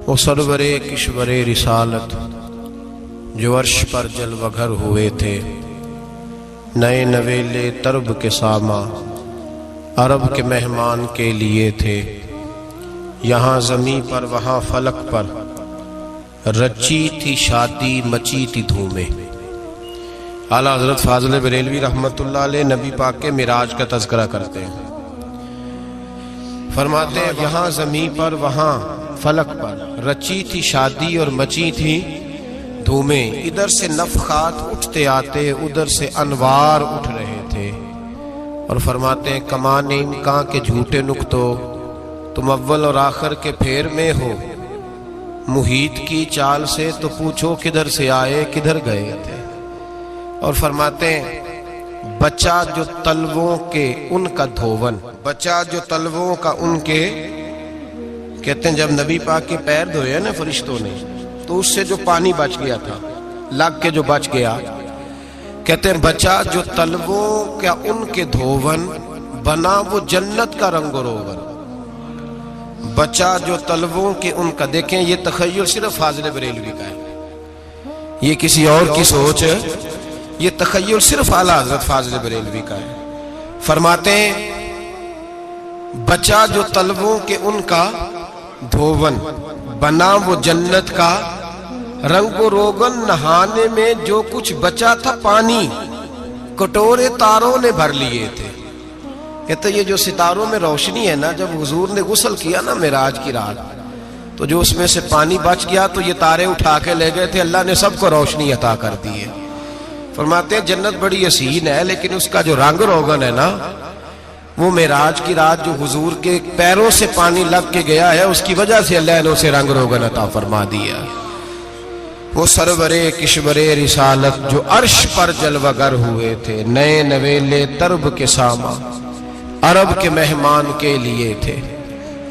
وہ سرورے کشورے رسالت جو عرش پر جلوہ گر ہوئے تھے، نئے نویلے طرب کے ساما عرب کے مہمان کے لیے تھے، یہاں زمیں پر وہاں فلک پر رچی تھی شادی مچی تھی دھومیں۔ اعلیٰ حضرت فاضل بریلوی رحمۃ اللہ علیہ نبی پاک کے معراج کا تذکرہ کرتے ہیں، فرماتے ہیں یہاں زمیں پر وہاں فلک پر رچی تھی شادی اور مچی تھی دھومیں، ادھر سے نفخات اٹھتے آتے ادھر سے انوار اٹھ رہے تھے، اور فرماتے ہیں کمان امکان کے جھوٹے نکتو تم اول اور آخر کے پھیر میں ہو، محیط کی چال سے تو پوچھو کدھر سے آئے کدھر گئے تھے۔ اور فرماتے ہیں بچہ جو تلووں کے ان کا دھوون، بچہ جو تلووں کا ان کے، کہتے ہیں جب نبی پاک کے پیر دھوئے نا فرشتوں نے تو اس سے جو پانی بچ گیا تھا لگ کے جو بچ گیا، کہتے ہیں بچہ جو تلووں کا ان کے دھوون بنا وہ جنت کا رنگ و روغن، بچہ جو تلووں کے ان کا۔ دیکھیں یہ تخیل صرف فاضل بریلوی کا ہے، یہ کسی اور کی سوچ ہے، یہ تخیل صرف اعلیٰ حضرت فاضل بریلوی کا ہے۔ فرماتے ہیں بچہ جو تلووں کے ان کا دھوون بنا وہ جنت کا رنگ و روغن، نہانے میں جو کچھ بچا تھا پانی کٹورے تاروں نے بھر لیے تھے۔ کہتے یہ جو ستاروں میں روشنی ہے نا، جب حضور نے غسل کیا نا معراج کی رات تو جو اس میں سے پانی بچ گیا تو یہ تارے اٹھا کے لے گئے تھے، اللہ نے سب کو روشنی عطا کر دی ہے۔ فرماتے ہیں جنت بڑی حسین ہے لیکن اس کا جو رنگ روغن ہے نا، وہ معراج کی رات جو حضور کے پیروں سے پانی لگ کے گیا ہے اس کی وجہ سے اللہ نے اسے رنگ روغن عطا فرما دیا۔ وہ سرورے کشورے رسالت جو عرش پر جلوہ گر ہوئے تھے، نئے نویلے طرب کے ساما عرب کے مہمان کے لیے تھے۔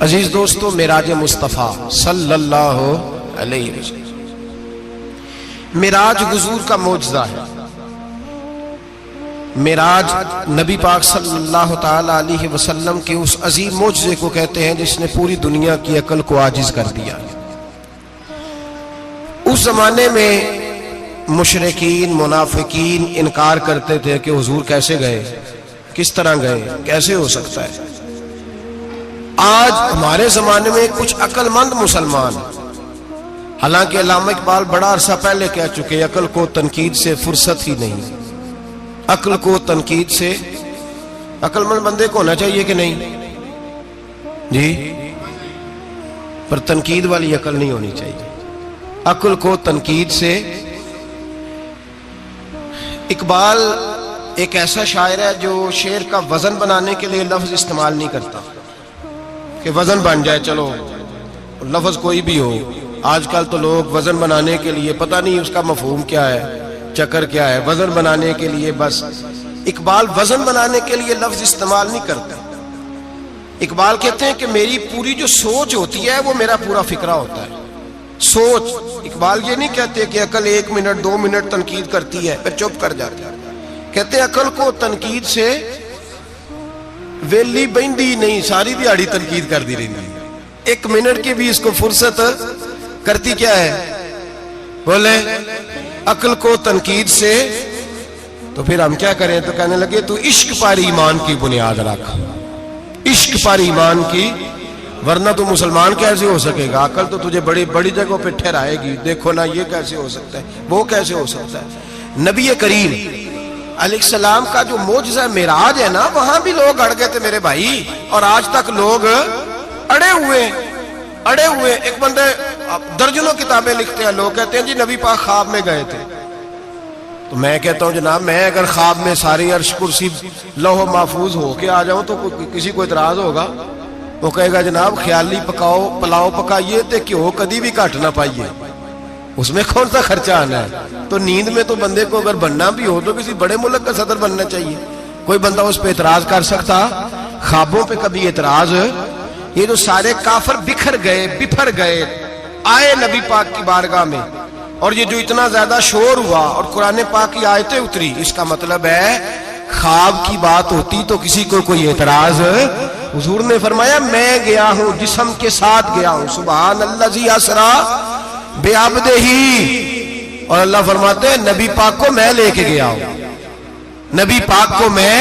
عزیز دوستو، معراج مصطفیٰ صلی اللہ علیہ وسلم معراج حضور کا معجزہ ہے۔ معراج نبی پاک صلی اللہ تعالی علیہ وسلم کے اس عظیم معجزے کو کہتے ہیں جس نے پوری دنیا کی عقل کو عاجز کر دیا۔ اس زمانے میں مشرکین منافقین انکار کرتے تھے کہ حضور کیسے گئے، کس طرح گئے، کیسے ہو سکتا ہے۔ آج ہمارے زمانے میں کچھ عقل مند مسلمان، حالانکہ علامہ اقبال بڑا عرصہ پہلے کہہ چکے عقل کو تنقید سے فرصت ہی نہیں، عقل کو تنقید سے، عقل مند بندے کو ہونا چاہیے کہ نہیں جی، پر تنقید والی عقل نہیں ہونی چاہیے، عقل کو تنقید سے۔ اقبال ایک ایسا شاعر ہے جو شعر کا وزن بنانے کے لیے لفظ استعمال نہیں کرتا کہ وزن بن جائے، چلو لفظ کوئی بھی ہو۔ آج کل تو لوگ وزن بنانے کے لیے پتہ نہیں اس کا مفہوم کیا ہے، چکر کیا ہے، وزن بنانے کے لیے بس۔ اقبال وزن بنانے کے لیے لفظ استعمال نہیں کرتا۔ اقبال کہتے ہیں کہ میری پوری جو سوچ ہوتی ہے وہ میرا پورا فکرہ ہوتا ہے، سوچ۔ اقبال یہ نہیں کہتے کہ عقل 1 منٹ 2 منٹ تنقید کرتی ہے پھر چپ کر جاتی ہے، کہتے ہیں عقل کو تنقید سے ویلی بہندی نہیں، ساری دیہڑی تنقید کر دی رہی، 1 منٹ کی بھی اس کو فرصت کرتی کیا ہے، بولے عقل کو تنقید سے۔ تو پھر ہم کیا کریں، تو کہنے لگے تو عشق پر ایمان کی بنیاد رکھ، عشق پر ایمان کی، ورنہ تو مسلمان کیسے ہو سکے گا، عقل تو تجھے بڑی بڑی جگہوں پہ ٹھہرائے گی، دیکھو نا یہ کیسے ہو سکتا ہے، وہ کیسے ہو سکتا ہے۔ نبی کریم علیہ السلام کا جو معجزہ معراج ہے نا، وہاں بھی لوگ اڑ گئے تھے میرے بھائی، اور آج تک لوگ اڑے ہوئے۔ ایک بندے درجنوں کتابیں لکھتے ہیں، لوگ کہتے ہیں جی نبی پاک خواب میں گئے تھے، تو میں کہتا ہوں جناب میں اگر خواب میں ساری عرش کرسی لوح محفوظ ہو کے آ جاؤں تو کسی کو اعتراض ہوگا؟ وہ کہے گا جناب خیالی پلاؤ پکائیے تے کیوں کدی بھی گھٹ نہ پائیے، اس میں کون سا خرچہ آنا ہے۔ تو نیند میں تو بندے کو اگر بننا بھی ہو تو کسی بڑے ملک کا صدر بننا چاہیے، کوئی بندہ اس پہ اعتراض کر سکتا؟ خوابوں پہ کبھی اعتراض؟ یہ جو سارے کافر بکھر گئے آئے نبی پاک کی بارگاہ میں، اور یہ جو اتنا زیادہ شور ہوا اور قرآن پاک کی آیتیں اتری، اس کا مطلب ہے خواب کی بات ہوتی تو کسی کو کوئی اعتراض؟ حضور نے فرمایا میں گیا ہوں، جسم کے ساتھ گیا ہوں، سبحان الذی اسری بعبدہ، اور اللہ فرماتے ہیں نبی پاک کو میں لے کے گیا ہوں، نبی پاک کو میں،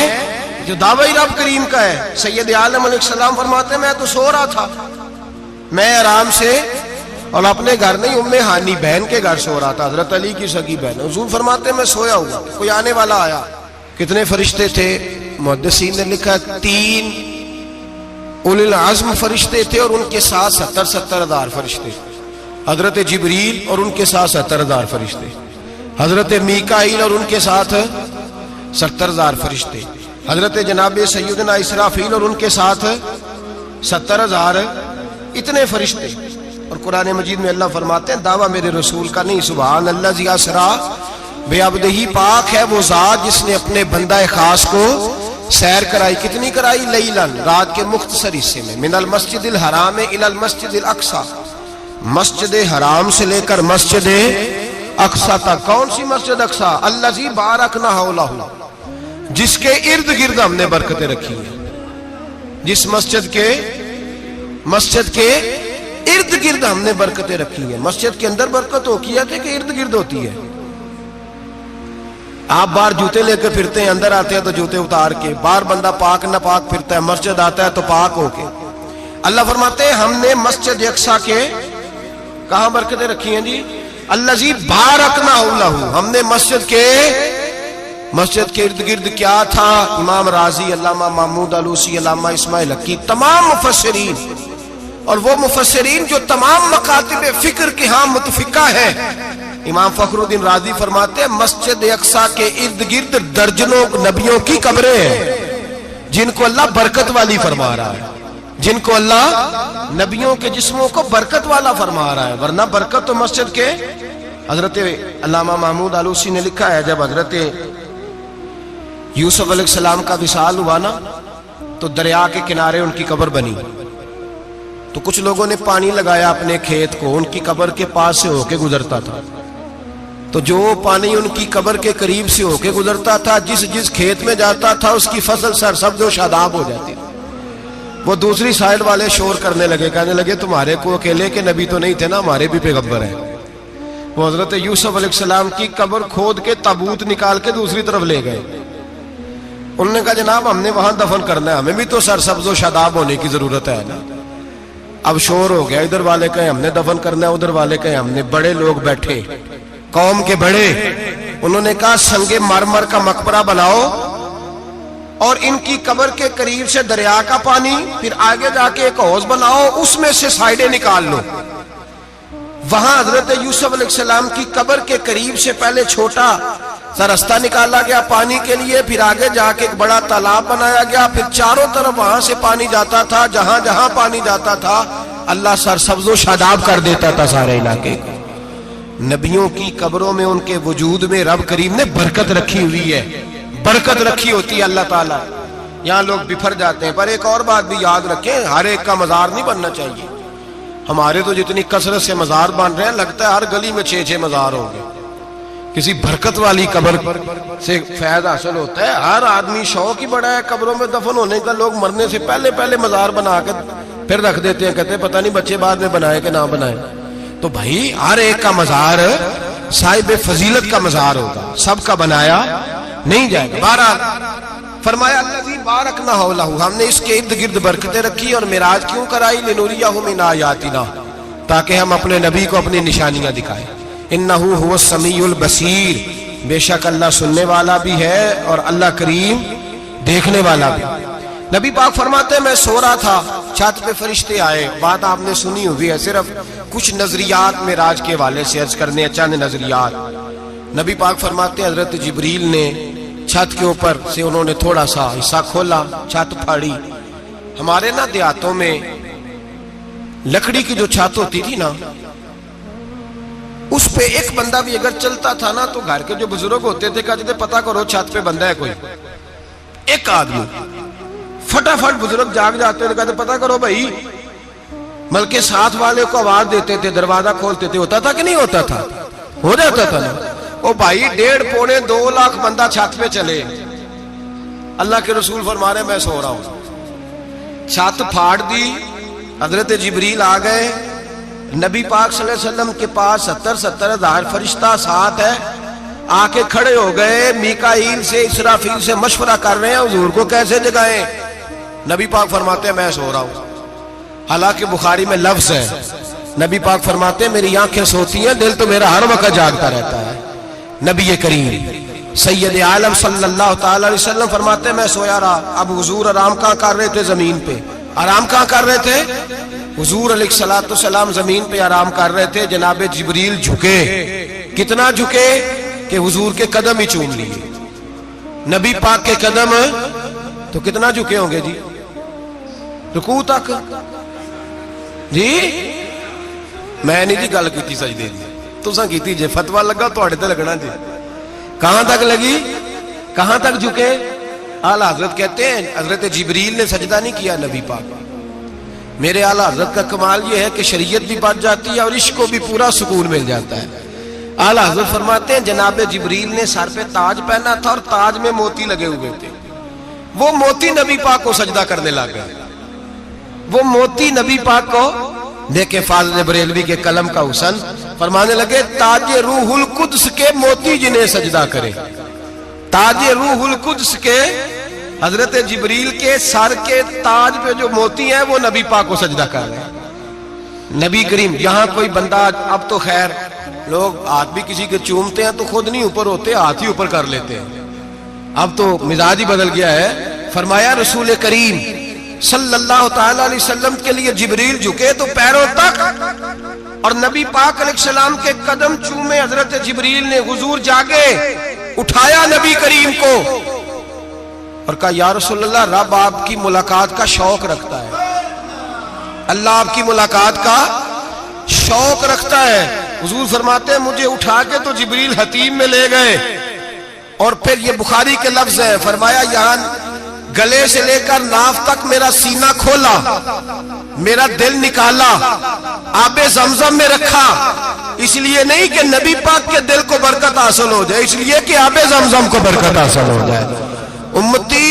جو دعوی رب کریم کا ہے۔ سید عالم علیہ السلام فرماتے ہیں میں تو سو رہا تھا، میں آرام سے، اور اپنے گھر نہیں، ام ہانی بہن کے گھر سو رہا تھا، حضرت علی کی سگی بہن۔ حضور فرماتے ہیں میں سویا ہوا، کوئی آنے والا آیا۔ کتنے فرشتے تھے؟ محدثین نے لکھا 3 اولی العزم فرشتے تھے، اور ان کے ساتھ 70 ہزار فرشتے، حضرت جبریل اور ان کے ساتھ 70 ہزار فرشتے، حضرت میکائیل اور ان کے ساتھ 70 ہزار فرشتے، حضرت جناب سیدنا اسرافیل اور ان کے ساتھ 70 ہزار، اتنے فرشتے۔ اور قرآن مجید میں اللہ فرماتے ہیں دعویٰ میرے رسول کا نہیں، سبحان الذی اسری بعبدہ، پاک ہے وہ ذات جس نے اپنے بندہ خاص کو سیر کرائی۔ کتنی کرائی؟ لیلن، رات کے مختصر حصے میں، من المسجد الحرام الی المسجد الاقصی، مسجد حرام سے لے کر مسجد اقصی تک۔ کون سی مسجد اقصی؟ الذی بارکنا حولہ، جس کے ارد گرد ہم نے برکتیں رکھی ہیں، جس مسجد کے ارد گرد ہم نے برکتیں رکھی ہیں۔ مسجد کے اندر برکت ہوتی ہے کہ ارد گرد ہوتی ہے؟ آپ باہر جوتے لے کے پھرتے ہیں، اندر آتے ہیں تو جوتے اتار کے، باہر بندہ پاک نہ پاک پھرتا ہے، مسجد آتا ہے تو پاک ہو کے۔ اللہ فرماتے ہیں ہم نے مسجد اقصی کے کہاں برکتیں رکھی ہیں جی؟ الذی بارکنا حولہ، ہم نے مسجد کے ارد گرد کیا تھا؟ امام رازی، علامہ محمود آلوسی، علامہ اسماعیل حقی، تمام مفسرین، اور وہ مفسرین جو تمام مکاتب فکر کے ہاں متفقہ ہیں۔ امام فخر الدین رازی فرماتے ہیں مسجد اقصی کے ارد گرد درجنوں نبیوں کی قبریں ہیں، جن کو اللہ برکت والی فرما رہا ہے، جن کو اللہ نبیوں کے جسموں کو برکت والا فرما رہا ہے، ورنہ برکت تو مسجد کے۔ حضرت علامہ محمود آلوسی نے لکھا ہے جب حضرت یوسف علیہ السلام کا وصال ہوا نا تو دریا کے کنارے ان کی قبر بنی، تو کچھ لوگوں نے پانی لگایا اپنے کھیت کو، ان کی قبر کے پاس سے ہو کے گزرتا تھا، تو جو پانی ان کی قبر کے قریب سے ہو کے گزرتا تھا، جس کھیت میں جاتا تھا اس کی فصل سرسبز و شاداب ہو جاتی تھی۔ وہ دوسری سائیڈ والے شور کرنے لگے، کہنے لگے تمہارے کو اکیلے کے نبی تو نہیں تھے نا، ہمارے بھی پیغمبر ہیں۔ وہ حضرت یوسف علیہ السلام کی قبر کھود کے تابوت نکال کے دوسری طرف لے گئے۔ انہوں نے کہا جناب ہم نے وہاں دفن کرنا ہے، ہمیں بھی تو سرسبز و شاداب ہونے کی ضرورت ہے نا۔ اب شور ہو گیا، ادھر والے کہیں ہم نے دفن کرنا ہے، ادھر والے کہیں ہم نے۔ بڑے لوگ بیٹھے، قوم کے بڑے، انہوں نے کہا سنگ مرمر کا مقبرہ بناؤ اور ان کی قبر کے قریب سے دریا کا پانی، پھر آگے جا کے ایک حوض بناؤ، اس میں سے سائیڈیں نکال لو۔ وہاں حضرت یوسف علیہ السلام کی قبر کے قریب سے پہلے چھوٹا سا رستہ نکالا گیا پانی کے لیے، پھر آگے جا کے ایک بڑا تالاب بنایا گیا، پھر چاروں طرف وہاں سے پانی جاتا تھا، جہاں جہاں پانی جاتا تھا اللہ سرسبز و شاداب کر دیتا تھا سارے علاقے کو۔ نبیوں کی قبروں میں ان کے وجود میں رب کریم نے برکت رکھی ہوئی ہے، برکت رکھی ہوتی ہے اللہ تعالیٰ۔ یہاں لوگ بفر جاتے ہیں، پر ایک اور بات بھی یاد رکھیں، ہر ایک کا مزار نہیں بننا چاہیے۔ ہمارے تو جتنی کثرت سے مزار بن رہے ہیں، لگتا ہے ہر گلی میں 6 مزار ہوں گے۔ کسی برکت والی قبر سے فیض حاصل ہوتا ہے۔ ہر آدمی شوق ہی بڑا ہے قبروں میں دفن ہونے کا، لوگ مرنے سے پہلے مزار بنا کے پھر رکھ دیتے ہیں، کہتے ہیں پتہ نہیں بچے بعد میں بنائے کہ نہ بنائے۔ تو بھائی ہر ایک کا مزار صاحب فضیلت کا مزار ہوگا، سب کا بنایا نہیں جائے گا۔ بہرحال فرمایا الذی بارکنا حولہ، ہم نے اس کے ارد گرد برکتیں رکھی، اور معراج کیوں کرائی؟ لنوریہ من آیاتنا، تاکہ ہم اپنے نبی کو اپنی نشانیاں دکھائیں۔ انہ هو السمیع البصیر، بے شک اللہ سننے والا بھی ہے اور اللہ کریم دیکھنے والا بھی۔ نبی پاک فرماتے ہیں میں سو رہا تھا، چھت پہ فرشتے آئے، بات آپ نے سنی ہوئی ہے، صرف کچھ نظریات معراج کے حوالے سے عرض کرنے، چند نظریات۔ نبی پاک فرماتے ہیں حضرت جبریل نے چھت کے اوپر سے انہوں نے تھوڑا سا حصہ کھولا، چھت پھاڑی۔ ہمارے نا دیہاتوں میں لکڑی کی جو چھت ہوتی تھی نا، اس پہ ایک بندہ بھی اگر چلتا تھا نا تو گھر کے جو بزرگ ہوتے تھے کہتے تھے پتہ کرو چھت پہ بندہ ہے کوئی۔ ایک آدمی فٹافٹ بزرگ جاگ جاتے تھے، کہتے پتہ کرو بھائی، بلکہ ساتھ والے کو آواز دیتے تھے، دروازہ کھولتے تھے۔ ہوتا تھا کہ نہیں ہوتا تھا؟ ہو جاتا تھا نا۔ او بھائی 1.5 پونے 2 لاکھ بندہ چھت پہ چلے، اللہ کے رسول فرما رہے میں سو رہا ہوں، چھت پھاڑ دی، حضرت جبریل آ گئے، نبی پاک صلی اللہ علیہ وسلم کے پاس 70 ہزار فرشتہ ساتھ ہے، آ کے کھڑے ہو گئے، میکائیل سے اسرافیل سے مشورہ کر رہے ہیں حضور کو کیسے جگائیں۔ نبی پاک فرماتے ہیں میں سو رہا ہوں۔ حالانکہ بخاری میں لفظ ہے، نبی پاک فرماتے ہیں میری آنکھیں سوتی ہیں، دل تو میرا ہر وقت جاگتا رہتا ہے۔ نبی کریم سید عالم صلی اللہ تعالی علیہ وسلم فرماتے ہیں میں سویا رہا۔ اب حضور آرام کہاں کر رہے تھے؟ زمین پہ۔ آرام کہاں کر رہے تھے؟ حضور علیہ السلام زمین پہ آرام کر رہے تھے، جناب جبریل جھکے، کتنا جھکے کہ حضور کے قدم ہی چوم لیے۔ نبی پاک کے قدم تو کتنا جھکے ہوں گے جی؟ رکوع تک جی؟ میں نہیں جی گل کی سجدے دی، تساں کیتی جے، فتویٰ لگا تواڈے تے لگنا جی۔ کہاں تک لگی؟ کہاں تک جھکے؟ اعلیٰ حضرت کہتے ہیں حضرت جبریل نے سجدہ نہیں کیا نبی پاک۔ میرے اعلیٰ حضرت کا کمال یہ ہے کہ شریعت بھی بچ جاتی ہے اور عشق کو بھی پورا سکون مل جاتا ہے۔ اعلیٰ حضرت فرماتے ہیں جناب جبریل نے سر پہ تاج پہنا تھا اور تاج میں موتی لگے ہوئے تھے، وہ موتی نبی پاک کو سجدہ کرنے لگ گئے، وہ موتی نبی پاک کو دیکھیں۔ فاضل بریلوی کے قلم کا حسن فرمانے لگے تاج روح القدس کے موتی جنہیں سجدہ کرے، تاج روح القدس کے حضرت جبریل کے سر کے تاج پہ جو موتی ہیں وہ نبی پاک کو سجدہ کر رہے ہیں۔ نبی کریم یہاں کوئی بندہ، اب تو خیر لوگ ہاتھ بھی کسی کے چومتے ہیں تو خود نہیں اوپر ہوتے، ہاتھ ہی اوپر کر لیتے ہیں، اب تو مزاج ہی بدل گیا ہے۔ فرمایا رسول کریم صلی اللہ تعالی علیہ وسلم کے لیے جبریل جھکے تو پیروں تک، اور نبی پاک علیہ السلام کے قدم چومے حضرت جبریل نے۔ حضور جاگے، اٹھایا نبی کریم کو اور کہا یا رسول اللہ رب آپ کی ملاقات کا شوق رکھتا ہے، اللہ آپ کی ملاقات کا شوق رکھتا ہے۔ حضور فرماتے ہیں مجھے اٹھا کے تو جبریل حتیم میں لے گئے، اور پھر یہ بخاری کے لفظ ہے، فرمایا یہاں گلے سے لے کر ناف تک میرا سینہ کھولا، میرا دل نکالا، آب زمزم میں رکھا، اس لیے نہیں کہ نبی پاک کے دل کو برکت حاصل ہو جائے، اس لیے کہ آب زمزم کو برکت حاصل ہو جائے۔ امتی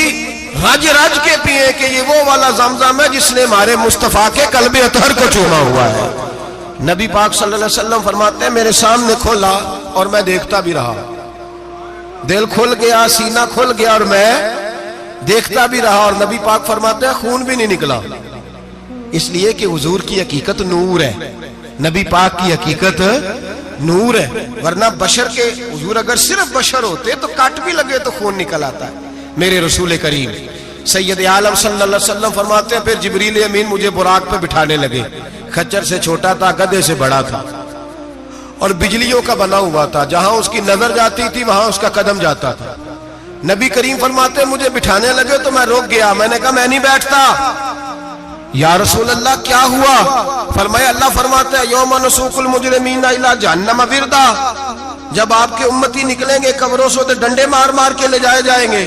رج رج کے پیئے کہ یہ وہ والا زمزم ہے جس نے ہمارے مصطفیٰ کے قلب اطہر کو چوما ہوا ہے۔ نبی پاک صلی اللہ علیہ وسلم فرماتے ہیں میرے سامنے کھولا اور میں دیکھتا بھی رہا، دل کھل گیا، سینہ کھل گیا اور میں دیکھتا بھی رہا، اور نبی پاک فرماتے ہیں خون بھی نہیں نکلا، اس لیے کہ حضور کی حقیقت نور ہے، نبی پاک کی حقیقت نور ہے، ورنہ بشر کے حضور اگر صرف بشر ہوتے تو کٹ بھی لگے تو خون نکل آتا ہے۔ میرے رسول کریم سید عالم صلی اللہ علیہ وسلم فرماتے ہیں پھر جبریل امین مجھے براق پہ بٹھانے لگے، خچر سے چھوٹا تھا، گدھے سے بڑا تھا، اور بجلیوں کا بنا ہوا تھا، جہاں اس کی نظر جاتی تھی وہاں اس کا قدم جاتا تھا۔ نبی کریم فرماتے ہیں مجھے بٹھانے لگے تو میں رک گیا، میں نے کہا میں نہیں بیٹھتا۔ یا رسول اللہ کیا ہوا؟ فرمایا اللہ فرماتے ہیں یوم نسوق المجرمین الی جہنم وردا، جب آپ کے امتی نکلیں گے قبروں سے تو ڈنڈے مار مار کے لے جائے جائیں گے۔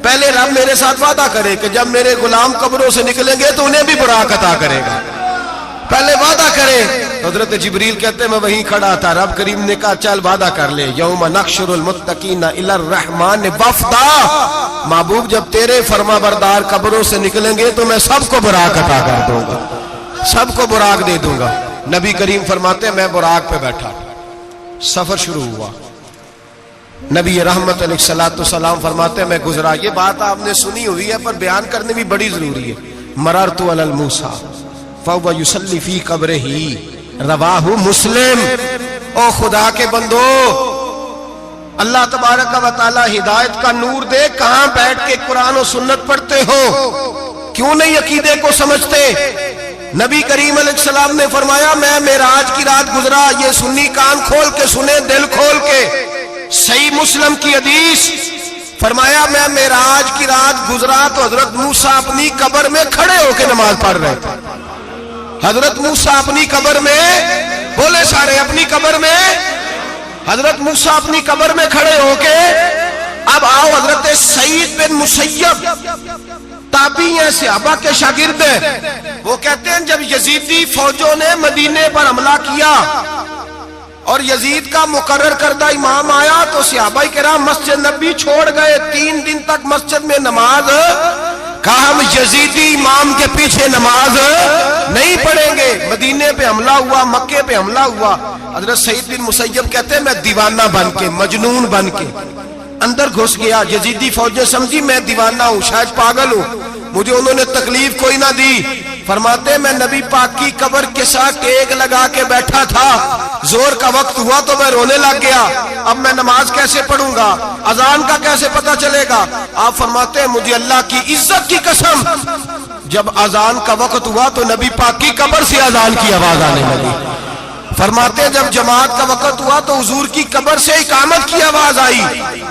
پہلے رب میرے ساتھ وعدہ کرے کہ جب میرے غلام قبروں سے نکلیں گے تو انہیں بھی براق عطا کرے گا، پہلے وعدہ کرے۔ حضرت جبریل کہتے ہیں میں وہیں کھڑا تھا، رب کریم نے کہا چل وعدہ کر لے، یوم نحشر المتقین الی الرحمن وفدا، محبوب جب تیرے فرما بردار قبروں سے نکلیں گے تو میں سب کو براق عطا کر دوں گا، سب کو براق دے دوں گا۔ نبی کریم فرماتے ہیں میں براق پہ بیٹھا، سفر شروع ہوا، نبی رحمت علیہ السلام فرماتے ہیں میں گزرا۔ یہ بات آپ نے سنی ہوئی ہے پر بیان کرنے بھی بڑی ضروری ہے۔ مررت علی الموسیٰ فہو یصلی فی قبرہ، رواہ مسلم۔ او خدا کے بندو، اللہ تبارک و تعالی ہدایت کا نور دے، کہاں بیٹھ کے قرآن و سنت پڑھتے ہو؟ کیوں نہیں عقیدے کو سمجھتے؟ نبی کریم علیہ السلام نے فرمایا میں معراج کی رات گزرا، یہ سنی کان کھول کے سنے، دل کھول کے، صحیح مسلم کی حدیث، فرمایا میں معراج کی رات گزرا تو حضرت موسیٰ اپنی قبر میں کھڑے ہو کے نماز پڑھ رہے تھے۔ حضرت موسیٰ اپنی قبر میں، بولے سارے اپنی قبر میں، حضرت موسیٰ اپنی قبر میں کھڑے ہو کے۔ اب آؤ حضرت سعید بن مسیب تابعی ہیں، صحابہ کے شاگرد ہیں، وہ کہتے ہیں جب یزیدی فوجوں نے مدینے پر حملہ کیا اور یزید کا مقرر کردہ امام آیا تو صحابہ کرام مسجد نبی چھوڑ گئے، 3 دن تک مسجد میں نماز، کہا ہم یزیدی امام کے پیچھے نماز نہیں پڑھیں گے۔ مدینے پہ حملہ ہوا، مکے پہ حملہ ہوا، حضرت سعید بن مسیب کہتے ہیں میں دیوانہ بن کے، مجنون بن کے اندر گھس گیا۔ یزیدی فوجیں سمجھی میں دیوانہ ہوں، شاید پاگل ہوں، مجھے انہوں نے تکلیف کوئی نہ دی۔ فرماتے میں نبی پاک کی قبر کے ساتھ ٹیک لگا کے بیٹھا تھا، زور کا وقت ہوا تو میں رونے لگ گیا، اب میں نماز کیسے پڑھوں گا، اذان کا کیسے پتہ چلے گا؟ آپ فرماتے ہیں مجھے اللہ کی عزت کی قسم، جب اذان کا وقت ہوا تو نبی پاک کی قبر سے اذان کی آواز آنے لگی۔ فرماتے ہیں جب جماعت کا وقت ہوا تو حضور کی قبر سے اقامت کی آواز آئی،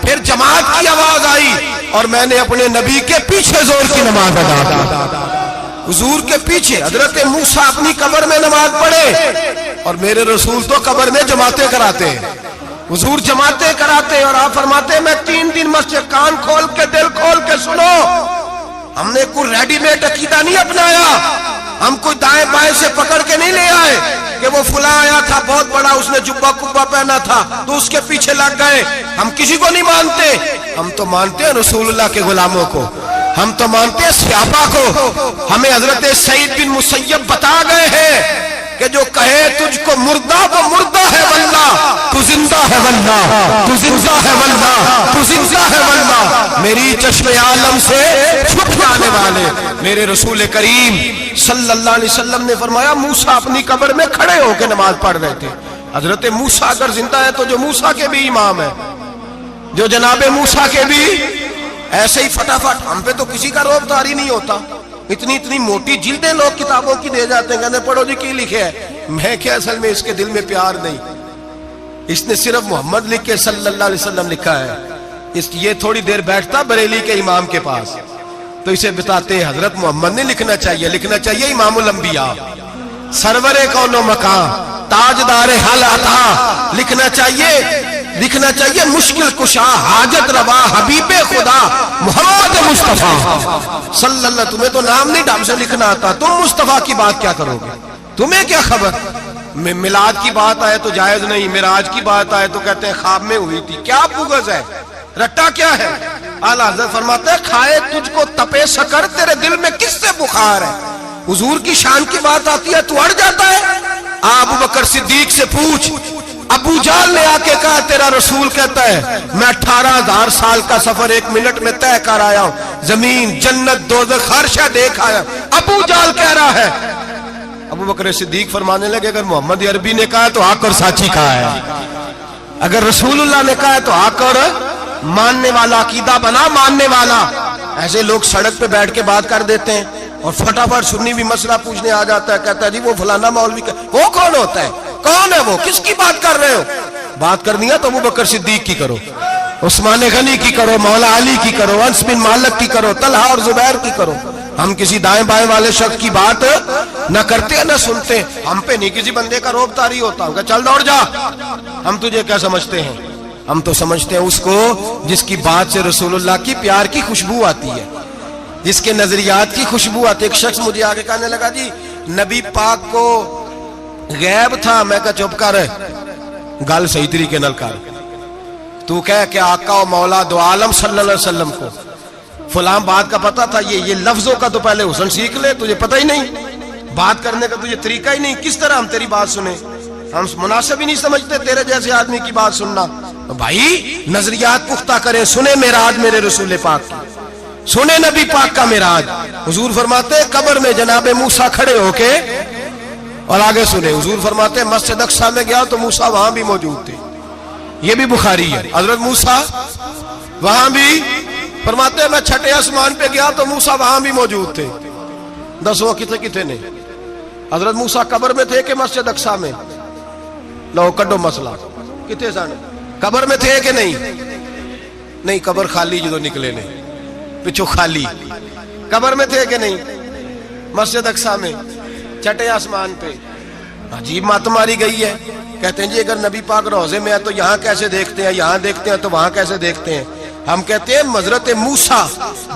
پھر جماعت کی آواز آئی، اور میں نے اپنے نبی کے پیچھے زور کی نماز ادا کی۔ حضور کے پیچھے حضرت موسیٰ اپنی قبر میں نماز پڑھے، اور میرے رسول تو قبر میں جماعتیں کراتے ہیں، حضور جماعتیں کراتے ہیں۔ اور آپ فرماتے ہیں میں 3 دن مسجد، کان کھول کے دل کھول کے سنو، ہم نے کوئی ریڈی میڈ عقیدہ نہیں اپنایا، ہم کوئی دائیں بائیں سے پکڑ کے نہیں لے آئے کہ وہ فلاں آیا تھا بہت بڑا، اس نے جبہ کبہ پہنا تھا تو اس کے پیچھے لگ گئے۔ ہم کسی کو نہیں مانتے، ہم تو مانتے ہیں رسول اللہ کے غلاموں کو، ہم تو مانتے ہیں صحابہ کو۔ ہمیں حضرت سعید بن مسیب بتا گئے ہیں کہ جو کہے تجھ کو مردہ وہ مردہ ہے واللہ، تو زندہ ہے واللہ، تو زندہ ہے واللہ، تو زندہ ہے واللہ، میری چشم عالم سے چھپ جانے والے میرے رسول کریم صلی اللہ علیہ وسلم نے فرمایا موسیٰ اپنی قبر میں کھڑے ہو کے نماز پڑھ رہے تھے۔ حضرت موسیٰ اگر زندہ ہے تو جو موسیٰ کے بھی امام ہے، جو جناب موسیٰ کے بھی ایسے ہی فٹافٹ، ہم پہ تو کسی کا روب طاری نہیں ہوتا، اتنی موٹی جلدیں لوگ کتابوں کی دے جاتے ہیں، کہتے ہیں پڑھو جی کی لکھے ہے، میں کہ اصل میں اس کے دل میں پیار نہیں، اس نے صرف محمد لکھ کے صلی اللہ علیہ وسلم لکھا ہے۔ یہ تھوڑی دیر بیٹھتا بریلی کے امام کے پاس تو اسے بتاتے ہیں حضرت محمد نے لکھنا چاہیے، لکھنا چاہیے امام الانبیاء، سرور کون و مکان، تاجدار حل عطا، لکھنا چاہیے مشکل کشا، حاجت روا، حبیب خدا محمد مصطفیٰ صلی اللہ۔ تمہیں تو نام نہیں ڈھنگ سے لکھنا آتا، تم مصطفیٰ کی بات کیا کرو گے؟ تمہیں کیا خبر؟ میلاد کی بات آئے تو جائز نہیں، معراج کی بات آئے تو کہتے ہیں خواب میں ہوئی تھی، کیا بغض ہے، رٹا کیا ہے؟ اعلیٰ حضرت فرماتے ہیں کھائے تجھ کو تپے سکر، تیرے دل میں کس سے بخار ہے؟ حضور کی شان کی بات آتی ہے تو اڑ جاتا ہے۔ ابو بکر صدیق سے پوچھ، ابو جہل نے آ کے کہا تیرا رسول کہتا ہے میں 18,000 سال کا سفر 1 منٹ میں طے کر آیا ہوں، زمین جنت دوزخ ہر شے دیکھ آیا۔ ابو جہل کہہ رہا ہے، ابو بکر صدیق فرمانے لگے اگر محمد عربی نے کہا تو حق اور سچی کہا ہے، اگر رسول اللہ نے کہا تو حق اور ماننے والا، عقیدہ بنا ماننے والا۔ ایسے لوگ سڑک پہ بیٹھ کے بات کر دیتے ہیں اور فٹافٹ سنی بھی مسئلہ پوچھنے آ جاتا ہے، کہتا ہے جی وہ فلانا مولوی، وہ کون ہوتا ہے، کون ہے وہ، کس کی بات کر رہے ہو؟ بات کرنی ہے تو ابو بکر صدیق کی کرو، عثمان غنی کی کرو، مولا علی کی کرو، انس بن مالک کی کرو، طلحہ اور زبیر کی کرو۔ ہم کسی دائیں بائیں والے شخص کی بات نہ کرتے نہ سنتے، ہم پہ نہیں کسی بندے کا روب طاری ہوتا، ہم کہا چل دوڑ جا، ہم تجھے کیا سمجھتے ہیں؟ ہم تو سمجھتے ہیں اس کو جس کی بات سے رسول اللہ کی پیار کی خوشبو آتی ہے، جس کے نظریات کی خوشبو آتی ہے۔ ایک شخص مجھے آگے کہنے لگا جی نبی پاک کو غیب تھا، میں کہا چپ کر، گل صحیح طریقے نال کر، تو کہہ کہ آقا و مولا دو عالم صلی اللہ علیہ وسلم کو فلاں بات کا پتہ تھا، یہ لفظوں کا تو پہلے حسن سیکھ لے، تجھے پتہ ہی نہیں، بات کرنے کا تجھے طریقہ ہی نہیں، کس طرح ہم تیری بات سنیں؟ ہم مناسب ہی نہیں سمجھتے تیرے جیسے آدمی کی بات سننا۔ بھائی نظریات پختہ کریں، سنیں معراج میرے رسول پاک کی، سنیں نبی پاک کا معراج۔ حضور فرماتے ہیں قبر میں جناب موسیٰ کھڑے ہو کے، اور آگے سنیں حضور فرماتے ہیں مسجد اقصیٰ میں گیا تو موسیٰ وہاں بھی موجود تھے، یہ بھی بخاری ہے، حضرت موسیٰ وہاں بھی، فرماتے ہیں میں چھٹے آسمان پہ گیا تو موسیٰ وہاں بھی موجود تھے۔ دسو کتنے نے؟ حضرت موسیٰ قبر میں تھے کہ مسجد اقصیٰ میں؟ لو کڈو مسئلہ، کتنے سانے قبر میں تھے کہ نہیں؟ قبر خالی جدو نکلے نے پچھو خالی، قبر میں تھے کہ نہیں؟ مسجد اقصیٰ میں چھٹے آسمان پہ۔ عجیب مات ماری گئی ہے، کہتے ہیں جی اگر نبی پاک روضے میں ہے تو یہاں کیسے دیکھتے ہیں، یہاں دیکھتے ہیں تو وہاں کیسے دیکھتے ہیں؟ ہم کہتے ہیں حضرت موسیٰ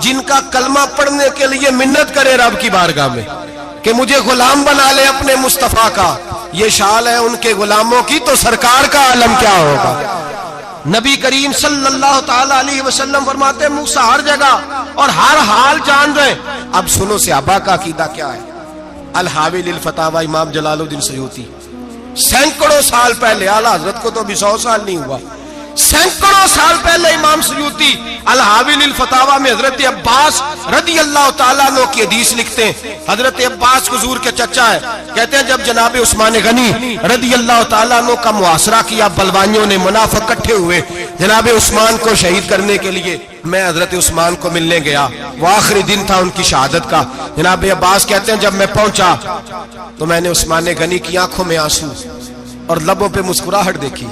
جن کا کلمہ پڑھنے کے لیے منت کرے رب کی بارگاہ میں کہ مجھے غلام بنا لے اپنے مصطفیٰ کا، یہ شال ہے ان کے غلاموں کی تو سرکار کا عالم کیا ہوگا۔ نبی کریم صلی اللہ تعالی علیہ وسلم فرماتے ہیں موسیٰ ہر جگہ اور ہر حال جان رہے۔ اب سنو صحابہ کا عقیدہ کیا ہے۔ الحاوی للفتاوی امام جلال الدین سیوطی سینکڑوں سال پہلے، اعلیٰ حضرت کو تو ابھی 100 سال نہیں ہوا، سینکڑوں سال پہلے امام سیوطی الحاوی للفتاوی میں حضرت عباس رضی اللہ تعالیٰ عنہ کی حدیث لکھتے ہیں۔ حضرت عباس حضور کے چچا ہے، کہتے ہیں جب جناب عثمان غنی رضی اللہ تعالیٰ عنہ کا محاصرہ کیا، بلوانیوں نے منافق اکٹھے ہوئے جناب عثمان کو شہید کرنے کے لیے، میں حضرت عثمان کو ملنے گیا، وہ آخری دن تھا ان کی شہادت کا۔ جناب عباس کہتے ہیں جب میں پہنچا تو میں نے عثمان غنی کی آنکھوں میں آنسو اور لبوں پہ مسکراہٹ دیکھی،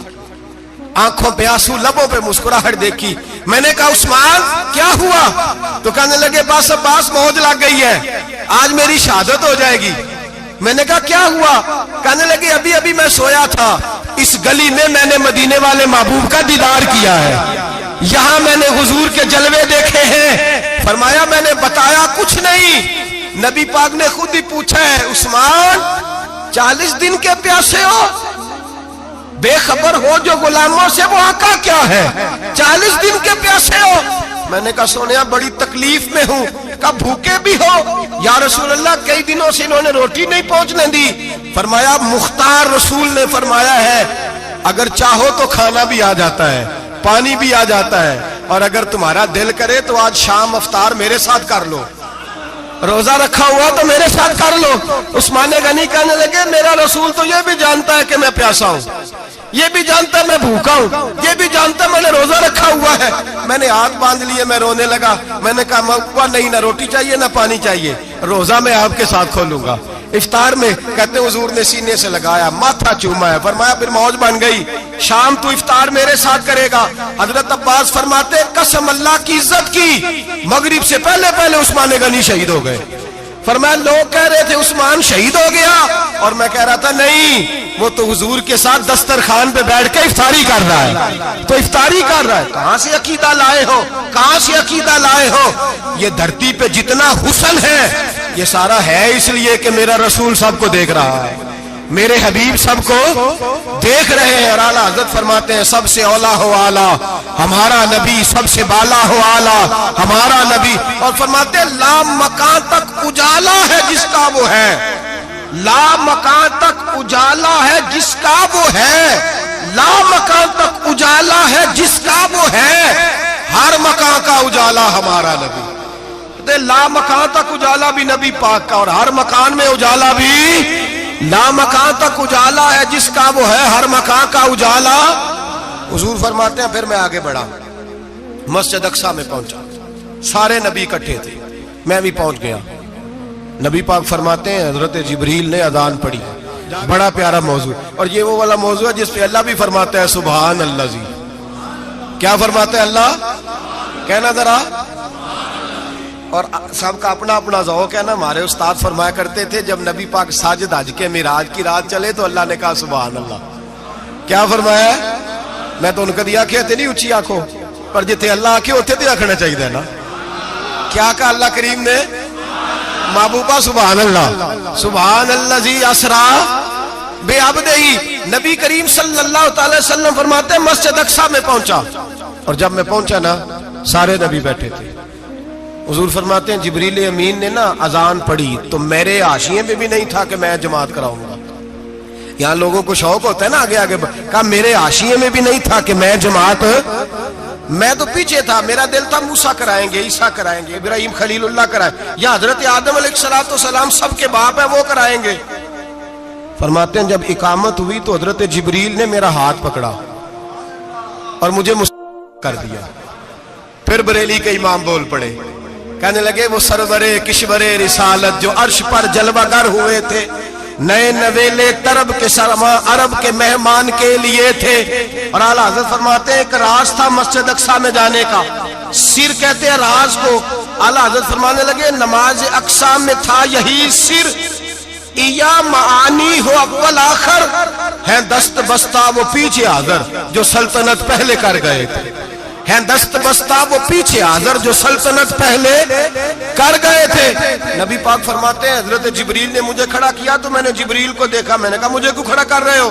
آنکھوں پہ آنسو لبوں پہ مسکراہٹ دیکھی۔ میں نے کہا عثمان کیا ہوا؟ تو کہنے لگے بس عباس موت لگ گئی ہے، آج میری شہادت ہو جائے گی۔ میں نے کہا کیا ہوا؟ کہنے لگے ابھی ابھی میں سویا تھا، اس گلی میں نے مدینے والے محبوب کا دیدار کیا ہے، یہاں میں نے حضور کے جلوے دیکھے ہیں۔ فرمایا میں نے بتایا کچھ نہیں، نبی پاک نے خود ہی پوچھا ہے عثمان 40 دن کے پیاسے ہو، بے خبر ہو جو غلاموں سے وہ آقا کیا ہے، 40 دن کے پیاسے ہو۔ میں نے کہا سونیا بڑی تکلیف میں ہوں۔ کہا بھوکے بھی ہو؟ یا رسول اللہ کئی دنوں سے انہوں نے روٹی نہیں پہنچنے دی۔ فرمایا مختار رسول نے فرمایا ہے اگر چاہو تو کھانا بھی آ جاتا ہے، پانی بھی آ جاتا ہے، اور اگر تمہارا دل کرے تو آج شام افطار میرے ساتھ کر لو، روزہ رکھا ہوا تو میرے ساتھ کر لو۔ عثمان غنی کہنے لگے میرا رسول تو یہ بھی جانتا ہے کہ میں پیاسا ہوں، یہ بھی جانتا ہے میں بھوکا ہوں، یہ بھی جانتا ہے میں نے روزہ رکھا ہوا ہے۔ میں نے ہاتھ باندھ لیے، میں رونے لگا۔ میں نے کہا موا نہیں، نہ روٹی چاہیے نہ پانی چاہیے، روزہ میں آپ کے ساتھ کھولوں گا۔ افطار میں کہتے ہیں حضور نے سینے سے لگایا، ماتھا چوما ہے، فرمایا پھر موج بن گئی، شام تو افطار میرے ساتھ کرے گا۔ حضرت عباس فرماتے قسم اللہ کی عزت کی، مغرب سے پہلے پہلے عثمان غنی شہید ہو گئے۔ فرمایا لوگ کہہ رہے تھے عثمان شہید ہو گیا، اور میں کہہ رہا تھا نہیں، وہ تو حضور کے ساتھ دسترخوان پہ بیٹھ کے افطاری کر رہا ہے، تو افطاری کر رہا ہے۔ کہاں سے عقیدہ لائے ہو، کہاں سے عقیدہ لائے ہو؟ یہ دھرتی پہ جتنا حسن ہے یہ سارا ہے اس لیے کہ میرا رسول سب کو دیکھ رہا ہے، میرے حبیب سب کو دیکھ رہے ہیں۔ اور اعلیٰ حضرت فرماتے ہیں سب سے اولا ہو اعلیٰ ہمارا نبی، سب سے بالا ہو اعلیٰ ہمارا نبی۔ اور فرماتے ہیں لا مکان تک اجالا ہے جس کا وہ ہے، لا مکان تک اجالا ہے جس کا وہ ہے، لا مکان تک اجالا ہے جس کا وہ ہے، ہر مکان کا اجالا ہمارا نبی۔ لا مکان تک اجالا بھی نبی پاک کا، اور ہر مکان میں اجالا بھی، لا مکان تک اجالا ہے جس کا وہ ہے، ہر مکان کا اجالا۔ حضور فرماتے ہیں پھر میں آگے بڑھا، مسجد اقصی میں پہنچا، سارے نبی اکٹھے تھے، میں بھی پہنچ گیا۔ نبی پاک فرماتے ہیں حضرت جبریل نے اذان پڑھی، بڑا پیارا موضوع، اور یہ وہ والا موضوع ہے جس پہ اللہ بھی فرماتا ہے سبحان اللہ جی۔ کیا فرماتا ہے اللہ؟ کہنا ذرا۔ اور سب کا اپنا اپنا ذوق ہے نا۔ ہمارے استاد فرمایا کرتے تھے جب نبی پاک ساجد حج کے معراج کی رات چلے تو اللہ نے کہا سبحان اللہ۔ کیا فرمایا؟ میں تو ان کا دیا کہتے نہیں اچھی آنکھوں پر جتنے اللہ آنکھیں ہوتے تھے آنکھنا چاہیے نا۔ کیا کہا اللہ کریم نے؟ محبوبہ سبحان اللہ، سبحان اللہ زی اسرا بے عبدہی۔ نبی کریم صلی اللہ تعالی وسلم فرماتے ہیں مسجد اقصی میں پہنچا، اور جب میں پہنچا نا سارے نبی بیٹھے تھے۔ حضور فرماتے ہیں جبریل امین نے نا اذان پڑھی تو میرے حاشیے میں بھی نہیں تھا کہ میں جماعت کراؤں گا۔ یہاں لوگوں کو شوق ہوتا ہے نا آگے آگے، کہا میرے حاشیے میں بھی نہیں تھا کہ میں جماعت، میں تو پیچھے تھا، میرا دل تھا موسیٰ کرائیں گے، عیسیٰ کرائیں گے، ابراہیم خلیل اللہ کرائیں، یا حضرت آدم علیہ السلام سب کے باپ ہیں وہ کرائیں گے۔ فرماتے ہیں جب اقامت ہوئی تو حضرت جبریل نے میرا ہاتھ پکڑا اور مجھے کر دیا۔ پھر بریلی کے امام بول پڑے، کہنے لگے وہ سرورے کشورے رسالت جو عرش پر جلوہ گر ہوئے تھے، نئے نویلے طرب کے سرما عرب کے مہمان کے لیے تھے۔ اور اعلیٰ حضرت فرماتے ہیں ایک راز تھا مسجد اقصی میں جانے کا، سر کہتے ہیں راز کو۔ اعلیٰ حضرت فرمانے لگے نماز اقصی میں تھا یہی سر، یا معانی ہو اول آخر، ہیں دست بستہ وہ پیچھے حاضر جو سلطنت پہلے کر گئے تھے، ہیں دست بستہ وہ پیچھے حاضر جو سلطنت پہلے کر گئے تھے۔ نبی پاک فرماتے ہیں حضرت جبریل نے مجھے کھڑا کیا تو میں نے جبریل کو دیکھا، میں نے کہا مجھے کیوں کھڑا کر رہے ہو؟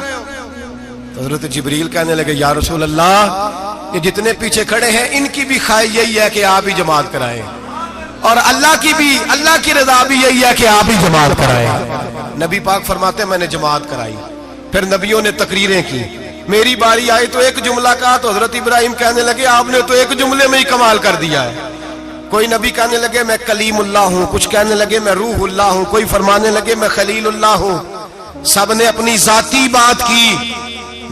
تو حضرت جبریل کہنے لگے یا رسول اللہ یہ جتنے پیچھے کھڑے ہیں ان کی بھی خواہش یہی ہے کہ آپ ہی جماعت کرائیں، اور اللہ کی رضا بھی یہی ہے کہ آپ ہی جماعت کرائیں۔ نبی پاک فرماتے ہیں میں نے جماعت کرائی، پھر نبیوں نے تقریریں کی، میری باری آئی تو ایک جملہ کہا تو حضرت ابراہیم کہنے لگے آپ نے تو ایک جملے میں ہی کمال کر دیا ہے۔ کوئی نبی کہنے لگے میں کلیم اللہ ہوں، کچھ کہنے لگے میں روح اللہ ہوں، کوئی فرمانے لگے میں خلیل اللہ ہوں، سب نے اپنی ذاتی بات کی۔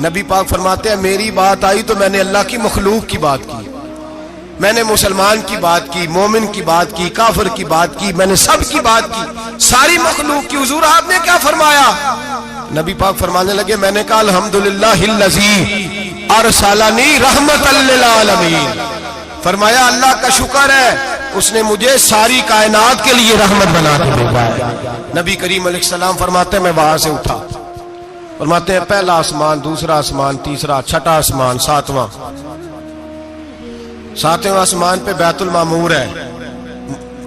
نبی پاک فرماتے ہیں میری بات آئی تو میں نے اللہ کی مخلوق کی بات کی، میں نے مسلمان کی بات کی، مومن کی بات کی، کافر کی بات کی، میں نے سب کی بات کی، ساری مخلوق کی۔ حضور آپ نے کیا فرمایا؟ نبی پاک فرمانے لگے میں نے کہا الحمدللہ الذی ارسلنی رحمۃ للعالمین، فرمایا اللہ کا شکر ہے اس نے مجھے ساری کائنات کے لیے رحمت بنا کے بھیجا ہے۔ نبی کریم علیہ السلام فرماتے ہیں میں وہاں سے اٹھا، فرماتے ہیں پہلا آسمان، دوسرا آسمان، تیسرا، چھٹا آسمان، ساتواں آسمان پہ بیت المعمور ہے،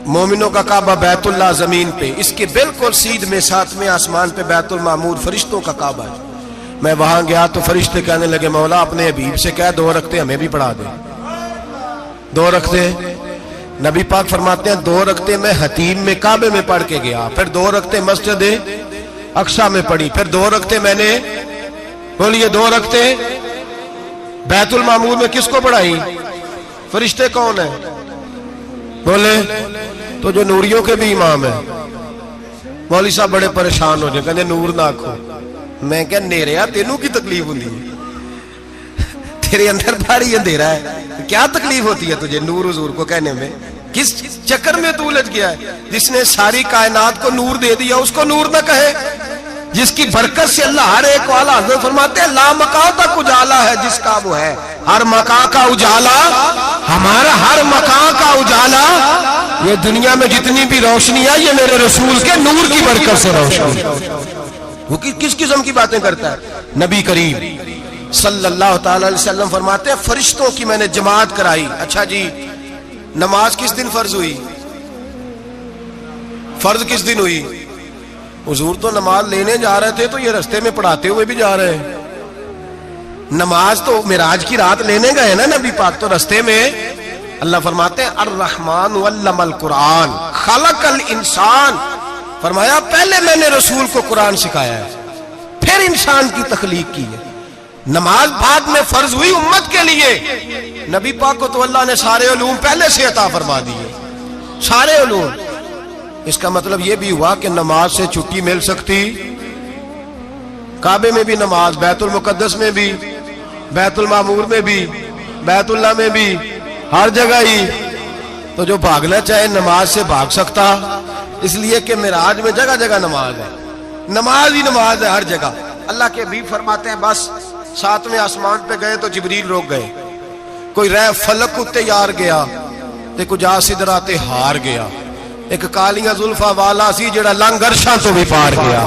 مومنوں کا کعبہ بیت اللہ زمین پہ، اس کے بالکل سیدھ میں ساتویں آسمان پہ بیت المعمور فرشتوں کا کعبہ ہے۔ میں وہاں گیا تو فرشتے کہنے لگے مولا اپنے حبیب سے کہہ 2 رکعتیں ہمیں بھی پڑھا دے، 2 رکعتیں۔ نبی پاک فرماتے ہیں 2 رکعتیں میں حتیم میں کعبے میں پڑھ کے گیا، پھر 2 رکعتیں مسجد اقصی میں پڑھی، پھر 2 رکعتیں میں نے بولیے 2 رکعتیں بیت المعمور میں کس کو پڑھائی؟ فرشتے کون ہیں بولے؟ تو جو نوریوں کے بھی امام ہیں۔ مولوی صاحب بڑے پریشان ہو جائے، کہتے نور نہ آکھو۔ میں کہ نیریا تینوں کی تکلیف ہوتی ہے، تیرے اندر بھاری اندھیرا ہے، کیا تکلیف ہوتی ہے تجھے نور حضور کو کہنے میں؟ کس چکر میں تو الجھ گیا ہے؟ جس نے ساری کائنات کو نور دے دیا اس کو نور نہ کہے؟ جس کی برکت سے اللہ ہر ایک والا، حضرت فرماتے ہیں لا مکان تک اجالا ہے جس کا وہ ہے، ہر مکان کا اجالا ہمارا، ہر مکان کا اجالا، یہ دنیا میں جتنی بھی روشنی ہے یہ میرے رسول کے نور کی برکت سے روشنی۔ وہ کس قسم کی باتیں کرتا ہے؟ نبی کریم صلی اللہ تعالی علیہ وسلم فرماتے ہیں فرشتوں کی میں نے جماعت کرائی۔ اچھا جی نماز کس دن فرض ہوئی؟ فرض کس دن ہوئی؟ حضور تو نماز لینے جا رہے تھے تو یہ رستے میں پڑھاتے ہوئے بھی جا رہے ہیں۔ نماز تو معراج کی رات لینے گئے نا نبی پاک، تو رستے میں اللہ فرماتے ہیں الرحمن علم القرآن خلق الانسان، فرمایا پہلے میں نے رسول کو قرآن سکھایا ہے پھر انسان کی تخلیق کی ہے۔ نماز بعد میں فرض ہوئی امت کے لیے، نبی پاک کو تو اللہ نے سارے علوم پہلے سے عطا فرما دیے، سارے علوم۔ اس کا مطلب یہ بھی ہوا کہ نماز سے چھٹی مل سکتی، کعبے میں بھی نماز، بیت المقدس میں بھی، بیت المعمور میں بھی، بیت اللہ میں بھی، ہر جگہ ہی۔ تو جو بھاگنا چاہے نماز سے بھاگ سکتا، اس لیے کہ معراج میں جگہ جگہ نماز ہے، نماز ہی نماز ہے ہر جگہ۔ اللہ کے حبیب فرماتے ہیں بس 7ویں آسمان پہ گئے تو جبریل روک گئے، کوئی رہ فلک اتے یار گیا تے کچھ جا سدراتے ہار گیا، ایک کالیاں زلفا والا سی جڑا لنگ عرشاں تو بھی پار گیا۔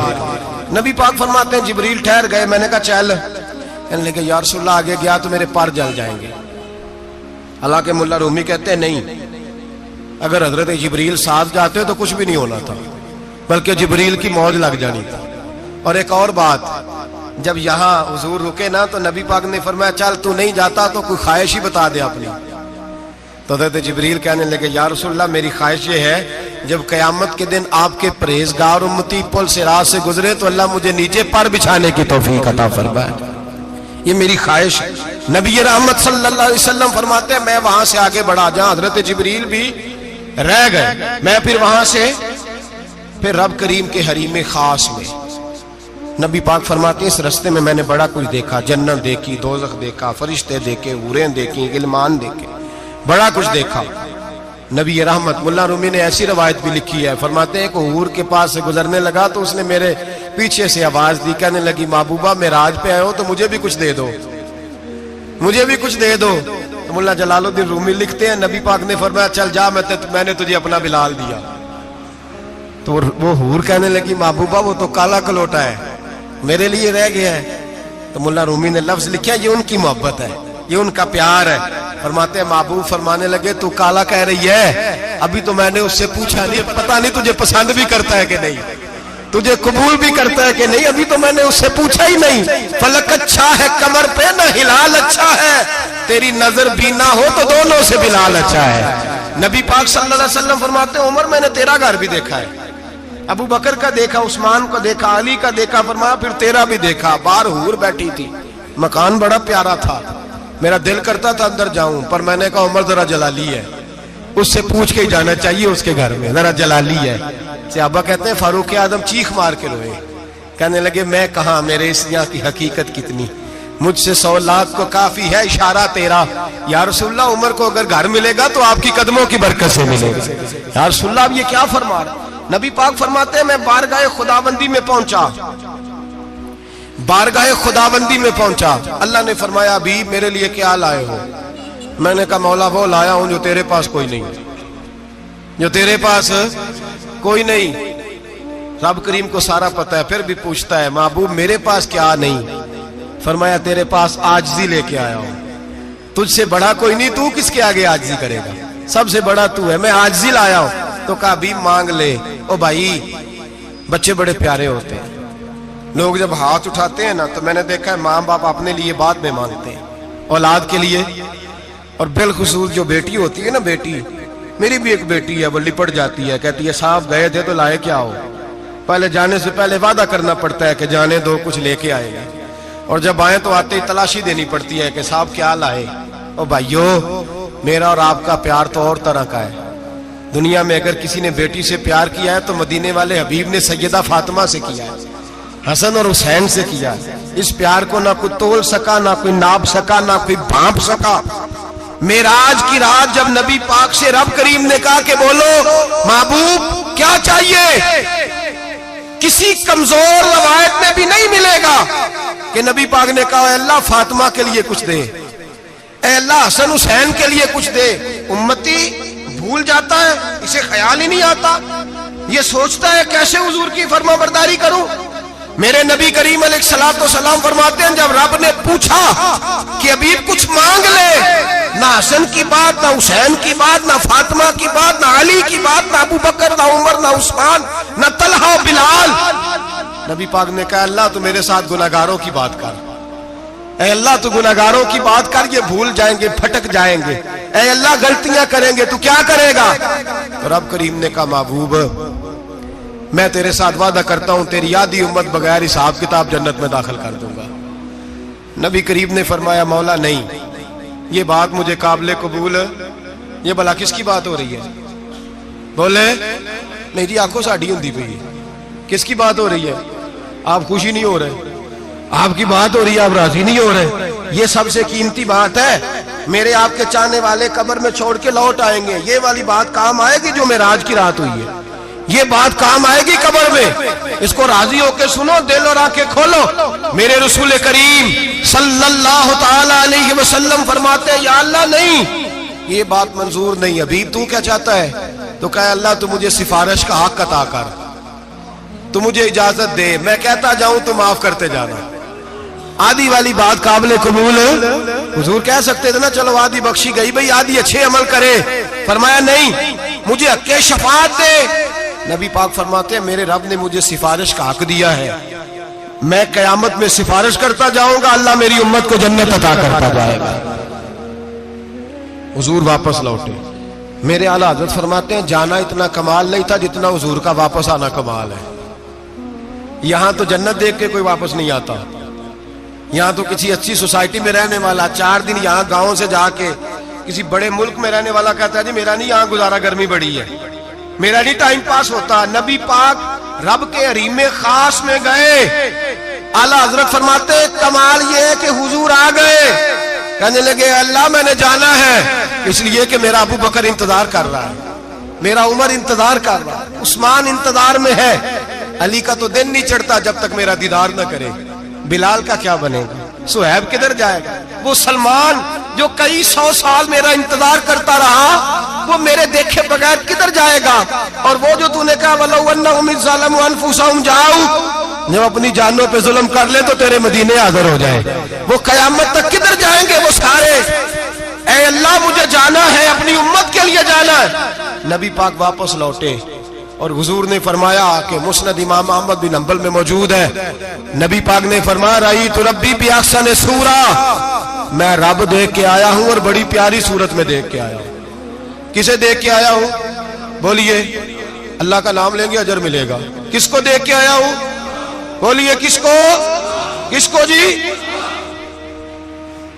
نبی پاک فرماتے ہیں جبریل ٹھہر گئے، میں نے کہا چل، کہنے لگے یا رسول اللہ آگے گیا تو میرے پر جل جائیں گے۔ حالانکہ ملا رومی کہتے ہیں نہیں، اگر حضرت جبریل ساتھ جاتے تو کچھ بھی نہیں ہونا تھا، بلکہ جبریل کی موج لگ جانی تھی۔ اور ایک اور بات، جب یہاں حضور رکے نا تو نبی پاک نے فرمایا چل تو نہیں جاتا تو کوئی خواہش ہی بتا دے اپنی۔ تو حضرت جبریل کہنے لگے یا رسول اللہ میری خواہش یہ ہے جب قیامت کے دن آپ کے پرہیزگار امتی پل صراط سے گزرے تو اللہ مجھے نیچے پر بچھانے کی توفیق عطا فرمائے، یہ میری خواہش ہے۔ نبی رحمت صلی اللہ علیہ وسلم فرماتے ہیں میں وہاں سے آگے بڑھا جہاں حضرت جبریل بھی رہ گئے، میں پھر وہاں سے پھر رب کریم کے حریم خاص میں۔ نبی پاک فرماتے ہیں اس رستے میں نے بڑا کچھ دیکھا، جنت دیکھی، دوزخ دیکھا، فرشتے دیکھے، حوریں دیکھی، غلمان دیکھے، بڑا کچھ دیکھا۔ نبی رحمت ملا رومی نے ایسی روایت بھی لکھی ہے، فرماتے ہیں کہ حور کے پاس سے گزرنے لگا تو اس نے میرے پیچھے سے آواز دی، کہنے لگی محبوبہ معراج پہ آئے ہو تو مجھے بھی کچھ دے دو، مجھے بھی کچھ دے دو۔ تو ملا جلال الدین رومی لکھتے ہیں نبی پاک نے فرمایا چل جا میں نے تجھے اپنا بلال دیا۔ تو وہ حور کہنے لگی محبوبہ وہ تو کالا کلوٹا ہے، میرے لیے رہ گیا ہے۔ تو ملا رومی نے لفظ لکھا یہ ان کی محبت ہے، یہ ان کا پیار ہے۔ فرماتے ہیں محبوب فرمانے لگے تو کالا کہہ رہی ہے، ابھی تو میں نے اس سے پوچھا نہیں، پتہ نہیں تجھے پسند بھی کرتا ہے کہ نہیں، تجھے قبول بھی کرتا ہے کہ نہیں، ابھی تو میں نے اس سے پوچھا ہی نہیں۔ فلک اچھا ہے کمر پہ نہ ہلال اچھا ہے، تیری نظر بھی نہ ہو تو دونوں سے بلال اچھا ہے۔ نبی پاک صلی اللہ علیہ وسلم فرماتے ہیں عمر میں نے تیرا گھر بھی دیکھا ہے، ابو بکر کا دیکھا، عثمان کا دیکھا، علی کا دیکھا، فرمایا پھر تیرا بھی دیکھا، باہر حور بیٹھی تھی، مکان بڑا پیارا تھا، میرا دل کرتا تھا اندر جاؤں، پر میں نے کہا عمر ذرا جلالی ہے، اس سے پوچھ کے ہی جانا چاہیے اس کے گھر میں، ذرا جلالی ہے۔ صحابہ کہتے ہیں فاروق اعظم چیخ مار کے روئے، کہنے لگے میں کہاں، میرے اس یہاں کی حقیقت کتنی، مجھ سے 100 لاکھ کو کافی ہے اشارہ تیرا۔ یا رسول اللہ عمر کو اگر گھر ملے گا تو آپ کی قدموں کی برکت سے ملے گا۔ یا رسول اللہ اب یہ کیا فرما رہا؟ نبی پاک فرماتے ہیں میں بارگاہ خداوندی میں پہنچا، بارگاہ خداوندی میں پہنچا، اللہ نے فرمایا ابھی میرے لیے کیا لائے ہو؟ میں نے کہا مولا وہ لایا ہوں جو تیرے پاس کوئی نہیں، جو تیرے پاس کوئی نہیں۔ رب کریم کو سارا پتہ ہے، پھر بھی پوچھتا ہے محبوب میرے پاس کیا نہیں؟ فرمایا تیرے پاس عاجزی لے کے آیا ہوں، تجھ سے بڑا کوئی نہیں، تو کس کے آگے عاجزی کرے گا، سب سے بڑا تو ہے، میں عاجزی لایا ہوں۔ تو کہا بھی مانگ لے۔ او بھائی بچے بڑے پیارے ہوتے ہیں، لوگ جب ہاتھ اٹھاتے ہیں نا تو میں نے دیکھا ہے ماں باپ اپنے لیے بعد میں مانگتے ہیں اولاد کے لیے، اور بالخصوص جو بیٹی ہوتی ہے نا، بیٹی میری بھی ایک بیٹی ہے، وہ لپٹ جاتی ہے، کہتی ہے صاحب گئے تھے تو لائے کیا ہو؟ پہلے جانے سے پہلے وعدہ کرنا پڑتا ہے کہ جانے دو کچھ لے کے آئے گا، اور جب آئے تو آتے ہی تلاشی دینی پڑتی ہے کہ صاحب کیا لائے۔ او بھائیو میرا اور آپ کا پیار تو اور طرح کا ہے، دنیا میں اگر کسی نے بیٹی سے پیار کیا ہے تو مدینے والے حبیب نے سیدہ فاطمہ سے کیا ہے، حسن اور حسین سے کیا ہے۔ اس پیار کو نہ کوئی تول سکا، نہ کوئی ناپ سکا، نہ کوئی بھانپ سکا۔ معراج کی رات جب نبی پاک سے رب کریم نے کہا کہ بولو محبوب کیا چاہیے، کسی کمزور روایت میں بھی نہیں ملے گا کہ نبی پاک نے کہا اے اللہ فاطمہ کے لیے کچھ دے، اے اللہ حسن حسین کے لیے کچھ دے۔ امتی بھول جاتا ہے، اسے خیال ہی نہیں آتا، یہ سوچتا ہے کیسے حضور کی فرما برداری کروں۔ میرے نبی کریم علیہ الصلوۃ والسلام فرماتے ہیں جب رب نے پوچھا کہ ابھی کچھ مانگ لے، نہ حسن کی بات، نہ حسین کی بات، نہ فاطمہ کی بات، نہ علی کی بات، نہ ابو بکر، نہ عمر، نہ عثمان، نہ طلحہ بلال، نبی پاک نے کہا اللہ تو میرے ساتھ گناہگاروں کی بات کر، اے اللہ تو گناہگاروں کی بات کر، یہ بھول جائیں گے، پھٹک جائیں گے، اے اللہ غلطیاں کریں گے، تو کیا کرے گا؟ تو رب کریم نے کہا محبوب میں تیرے ساتھ وعدہ کرتا ہوں تیری آدھی امت بغیر حساب کتاب جنت میں داخل کر دوں گا۔ نبی کریم نے فرمایا مولا نہیں، یہ بات مجھے قابل قبول، یہ بھلا کس کی بات ہو رہی ہے؟ بولے نہیں جی آنکھوں ساڑھی ہوندی پئی ہے، کس کی بات ہو رہی ہے؟ آپ خوشی نہیں ہو رہے، آپ کی بات ہو رہی ہے، آپ راضی نہیں ہو رہے۔ یہ سب سے قیمتی بات ہے، میرے آپ کے چاہنے والے قبر میں چھوڑ کے لوٹ آئیں گے، یہ والی بات کام آئے گی جو معراج کی رات ہوئی ہے، یہ بات کام آئے گی قبر میں، اس کو راضی ہو کے سنو، دل اور آنکھیں کھولو۔ میرے رسول کریم صلی اللہ تعالی علیہ وسلم فرماتے ہیں یا اللہ نہیں، یہ بات منظور نہیں، ابھی تو کیا چاہتا ہے؟ تو کہا اللہ تو مجھے سفارش کا حق عطا کر، تو مجھے اجازت دے، میں کہتا جاؤں تو معاف کرتے جانا۔ آدھی والی بات قابل قبول، حضور کہہ سکتے تھے نا چلو آدھی بخشی گئی بھئی آدھی اچھے عمل کرے، فرمایا نہیں مجھے حق کے شفاعت دے۔ نبی پاک فرماتے ہیں میرے رب نے مجھے سفارش کا حق دیا ہے، میں قیامت میں سفارش کرتا جاؤں گا، اللہ میری امت کو جنت عطا کرتا جائے گا۔ حضور واپس لوٹے، میرے اعلیٰ حضرت فرماتے ہیں جانا اتنا کمال نہیں تھا جتنا حضور کا واپس آنا کمال ہے۔ یہاں تو جنت دیکھ کے کوئی واپس نہیں آتا، یہاں تو کسی اچھی سوسائٹی میں رہنے والا 4 دن یہاں گاؤں سے جا کے کسی بڑے ملک میں رہنے والا کہتا ہے جی میرا نہیں یہاں گزارا، گرمی بڑی ہے، میرا نہیں ٹائم پاس ہوتا۔ نبی پاک رب کے حریم خاص میں گئے، اعلیٰ حضرت فرماتے کمال یہ ہے کہ حضور آ گئے، کہنے لگے اللہ میں نے جانا ہے اس لیے کہ میرا ابو بکر انتظار کر رہا ہے، میرا عمر انتظار کر رہا ہے، عثمان انتظار میں ہے، علی کا تو دن نہیں چڑھتا جب تک میرا دیدار نہ کرے، بلال کا کیا بنے گا، صہیب کدھر جائے گا، وہ سلمان جو کئی 100 سال میرا انتظار کرتا رہا وہ میرے دیکھے بغیر کدھر جائے گا، اور وہ جو تو نے کہا وَلَوْ أَنَّهُمْ إِذْ ظَلَمُوا أَنفُسَهُمْ جَاءُوا، جب اپنی جانوں پہ ظلم کر لے تو تیرے مدینے حاضر ہو جائے، وہ قیامت تک کدھر جائیں گے وہ سارے؟ اے اللہ مجھے جانا ہے، اپنی امت کے لیے جانا ہے۔ نبی پاک واپس لوٹے اور حضور نے فرمایا کہ مسند امام احمد بن حنبل میں موجود ہے، نبی پاک نے فرمایا رأیت ربی بأحسن صورہ، میں رب دیکھ کے آیا ہوں اور بڑی پیاری صورت میں دیکھ کے آیا ہوں۔ کسے دیکھ کے آیا ہوں؟ بولیے، اللہ کا نام لیں گے اجر ملے گا۔ کس کو دیکھ کے آیا ہوں؟ بولیے کس کو؟ کس کو جی؟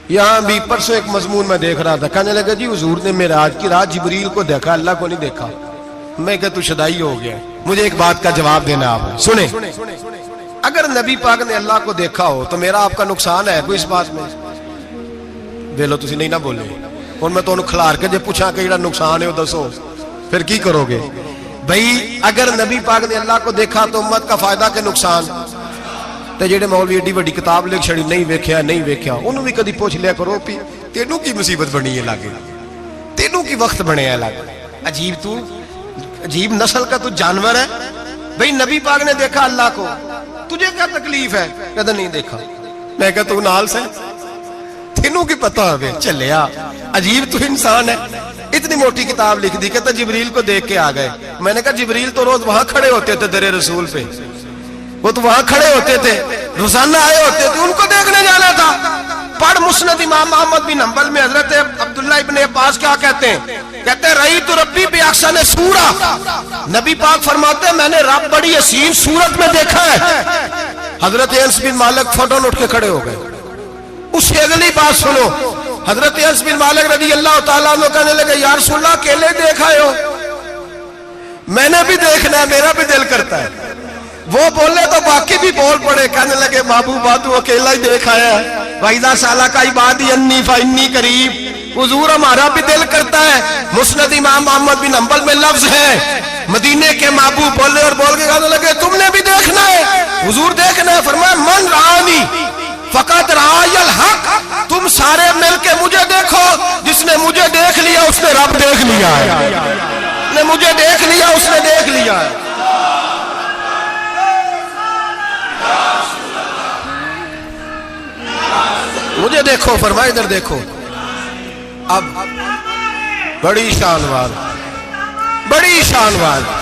یہاں بھی پرسوں ایک مضمون میں دیکھ رہا تھا، کہنے لگا جی حضور نے معراج کی رات جبریل کو دیکھا، اللہ کو نہیں دیکھا۔ میں کہا تو شدائی ہو گیا۔ مجھے ایک بات کا جواب دینا آپ سنیں، اگر نبی پاک نے اللہ کو دیکھا ہو تو میرا آپ کا نقصان ہے کوئی اس بات میں؟ ویلو تسی نہیں نہ بولے ہن میں تانوں کھلار کے جے پوچھاں کہ جڑا نقصان ہے وہ دسو، پھر کی کرو گے؟ بھئی اگر نبی پاک نے اللہ کو دیکھا تو امت کا فائدہ کہ نقصان؟ تے جڑے مولوی ایڈی بڑی کتاب لکھ چھڑی نہیں ویکھیا نہیں ویکھیا، انہوں بھی کدی پوچھ لیا کرو پی تینوں کی مصیبت بنی ہے لاگے، تینوں کی وقت بنے ہے لاگے، عجیب تو عجیب نسل کا تو جانور ہے۔ بھئی نبی پاک نے دیکھا اللہ کو، تجھے کیا تکلیف ہے؟ کہتا نہیں دیکھا۔ میں کہتا تو نال سے تینوں کی پتہ ہوئے چلیا، عجیب تو انسان ہے۔ اتنی موٹی کتاب لکھ دی، کہتا جبریل کو دیکھ کے آ گئے۔ میں نے کہا جبریل تو روز وہاں کھڑے ہوتے تھے در رسول پہ، وہ تو وہاں کھڑے ہوتے تھے، روزانہ آئے ہوتے تھے، ان کو دیکھنے جانا تھا۔ پڑھ مسند امام احمد بن حنبل میں حضرت عبداللہ ابن عباس کیا کہتے ہیں؟ کہتے ہیں رأیت ربی بأحسن صورہ، نبی پاک فرماتے ہیں میں نے رب بڑی حسین صورت میں دیکھا ہے۔ حضرت انس بن مالک فوٹون اٹھ کے کھڑے ہو گئے۔ اس سے اگلی بات سنو، حضرت انس بن مالک رضی اللہ تعالیٰ عنہ کہنے لگے یا رسول اللہ اکیلے دیکھا ہو؟ میں نے بھی دیکھنا ہے، میرا بھی دل کرتا ہے۔ وہ بولے تو باقی بھی بول پڑے، کہنے لگے محبوبہ تو اکیلا ہی دیکھا ہے، وَإِذَا سَأَلَكَ عِبَادِي عَنِّي فَإِنِّي قَرِيبٌ، حضور ہمارا بھی دل کرتا ہے۔ مسند امام احمد بن حنبل میں لفظ ہے، مدینے کے محبوب بولے اور بول کے کہنے لگے تم نے بھی دیکھنا ہے؟ حضور دیکھنا ہے؟ فرمایا من رآنی فقط رآی الحق، تم سارے مل کے مجھے دیکھو، جس نے مجھے دیکھ لیا اس نے رب دیکھ لیا ہے، جس نے مجھے دیکھ لیا اس نے دیکھ لیا ہے۔ مجھے دیکھو، فرمائے ادھر دیکھو۔ اب بڑی شان والا، بڑی شان والا،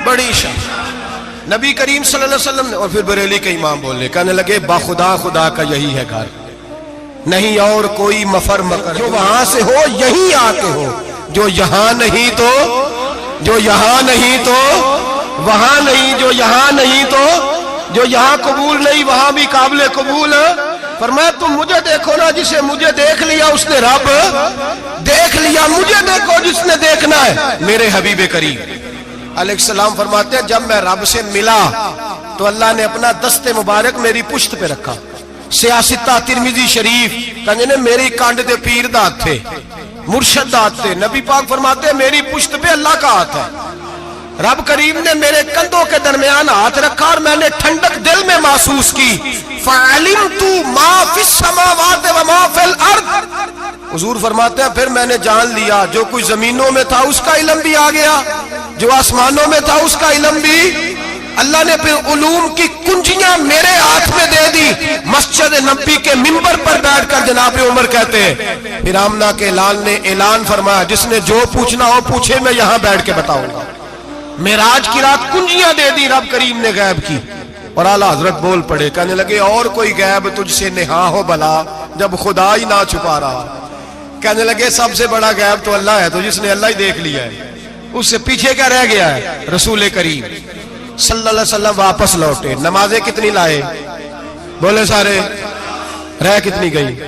بڑی شان نبی کریم صلی اللہ علیہ وسلم نے، اور پھر بریلی کے امام بولے، کہنے لگے باخدا خدا کا یہی ہے گھر، نہیں اور کوئی مفر مکر، جو وہاں سے ہو یہیں آ کے ہو، جو یہاں نہیں تو، جو یہاں نہیں تو وہاں نہیں، جو یہاں نہیں تو جو یہاں قبول نہیں وہاں بھی قابل قبول ہے۔ فرمایا تم مجھے دیکھو نا، جسے مجھے دیکھ لیا اس نے رب دیکھ لیا، مجھے دیکھو جس نے دیکھنا ہے میرے حبیب کریم علیہ السلام۔ فرماتے ہیں جب میں رب سے ملا تو اللہ نے اپنا دست مبارک میری پشت پہ رکھا، سیاستہ ترمذی شریف، کہنے میری کانڈ دے پیر دا ہاتھ تھے، مرشد دا ہاتھ تھے۔ نبی پاک فرماتے ہیں میری پشت پہ اللہ کا ہاتھ ہے، رب کریم نے میرے کندھوں کے درمیان ہاتھ رکھا اور میں نے ٹھنڈک دل میں محسوس کی۔ فَعَلِمْتُ مَا فِي السَّمَاوَاتِ وَمَا فِي الْأَرْضِ، حضور فرماتے ہیں پھر میں نے جان لیا جو کچھ زمینوں میں تھا اس کا علم بھی آ گیا، جو آسمانوں میں تھا اس کا علم بھی۔ اللہ نے پھر علوم کی کنجیاں میرے ہاتھ میں دے دی۔ مسجد نبی کے منبر پر بیٹھ کر جناب عمر کہتے ہیں پھر آمنہ کے لال نے اعلان فرمایا جس نے جو پوچھنا ہو پوچھے، میں یہاں بیٹھ کے بتاؤں گا۔ معراج کی رات کنجیاں دے دی رب کریم نے غیب کی، اور اعلیٰ حضرت بول پڑے، کہنے لگے اور کوئی غیب تجھ سے نہا ہو بھلا جب خدا ہی نہ چھپا رہا۔ کہنے لگے سب سے بڑا غیب تو اللہ ہے، تو جس نے اللہ ہی دیکھ لیا ہے اس سے پیچھے کیا رہ گیا ہے؟ رسول کریم صلی اللہ علیہ وسلم واپس لوٹے، نمازیں کتنی لائے؟ بولے سارے، رہ کتنی گئی؟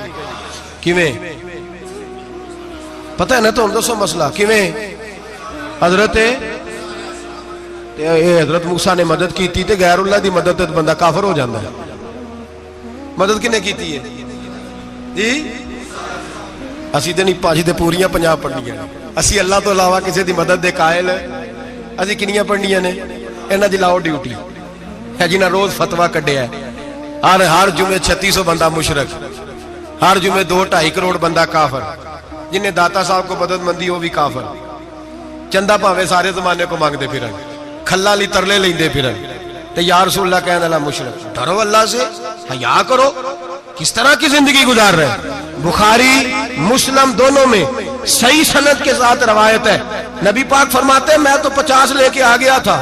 کیویں پتہ ہے نا؟ تو ہم دوسو مسئلہ کیویں حضرت موسیٰ نے مدد کی تھی تے غیر اللہ دی مدد تے بندہ کافر ہو جاندہ ہے۔ مدد کنے کی تھی ہے جی؟ اسی تے نہیں پانچ تے پوریاں 50 پڑھنیاں، اسی اللہ تو علاوہ کسی دی مدد دے قائل ہے، اسی کنیاں پڑھنیاں نے؟ انہاں دی لاؤ ڈیوٹی ہے جنہاں روز فتویٰ کڈیا ہے، ہر جمعے 3600 بندہ مشرک، ہر جمعے 2-2.5 کروڑ بندہ کافر، جنہیں داتا صاحب کو مدد مندی ہو بھی کافر، چندہ پاوے سارے زمانے کو مانگ دے پھر کھلا لی ترلے لیندے پھر تے یا رسول اللہ کہنے اللہ مشرک۔ ڈرو اللہ سے، حیا کرو، کس طرح کی زندگی گزار رہے ہیں؟ بخاری مسلم دونوں میں صحیح سند کے ساتھ روایت ہے، نبی پاک فرماتے ہیں میں تو 50 لے کے آ گیا تھا،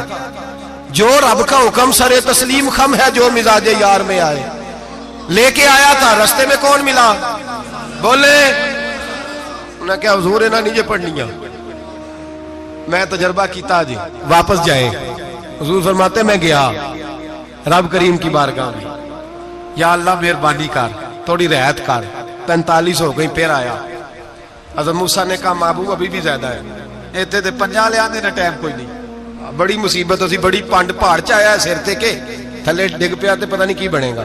جو رب کا حکم سر تسلیم خم ہے، جو مزاج یار میں آئے لے کے آیا تھا، رستے میں کون ملا؟ بولے انہیں کیا حضور انہیں نیچے پڑھنیاں، میں تجربہ کیتا جی واپس جائے۔ حضور فرماتے ہیں میں گیا رب کریم کی بارگاہ میں، یا اللہ مہربانی کر تھوڑی رعایت کر، 45 ہو گئی، پھر آیا۔ حضرت موسیٰ نے کہا محبوب ابھی بھی زیادہ ہے، ایتھے تے 50 لے آنے نے ٹائم کوئی نہیں، بڑی مصیبت ہوتی، بڑی پانڈ پہاڑ چایا ہے سر تے کے تھلے ڈگ پیا تے پتہ نہیں کی بنے گا،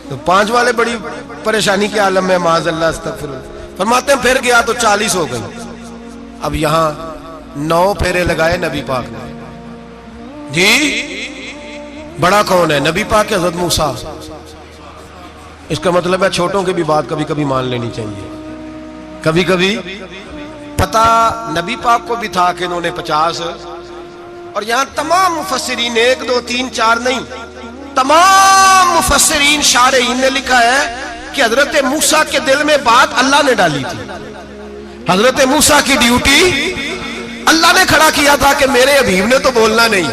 تو 5 والے بڑی پریشانی کے عالم میں، معاذ اللہ استغفر اللہ۔ فرماتے ہیں پھر گیا تو 40 ہو گئی۔ اب یہاں 9 پھیرے لگائے نبی پاک نے، جی بڑا کون ہے؟ نبی پاک کے حضرت موسیٰ۔ اس کا مطلب ہے چھوٹوں کی بھی بات کبھی کبھی مان لینی چاہیے، کبھی کبھی پتہ نبی پاک کو بھی تھا کہ انہوں نے 50، اور یہاں تمام مفسرین 1 2 3 4 نہیں، تمام مفسرین شارحین نے لکھا ہے کہ حضرت موسیٰ کے دل میں بات اللہ نے ڈالی تھی، حضرت موسیٰ کی ڈیوٹی اللہ نے کھڑا کیا تھا کہ میرے حبیب نے تو بولنا نہیں،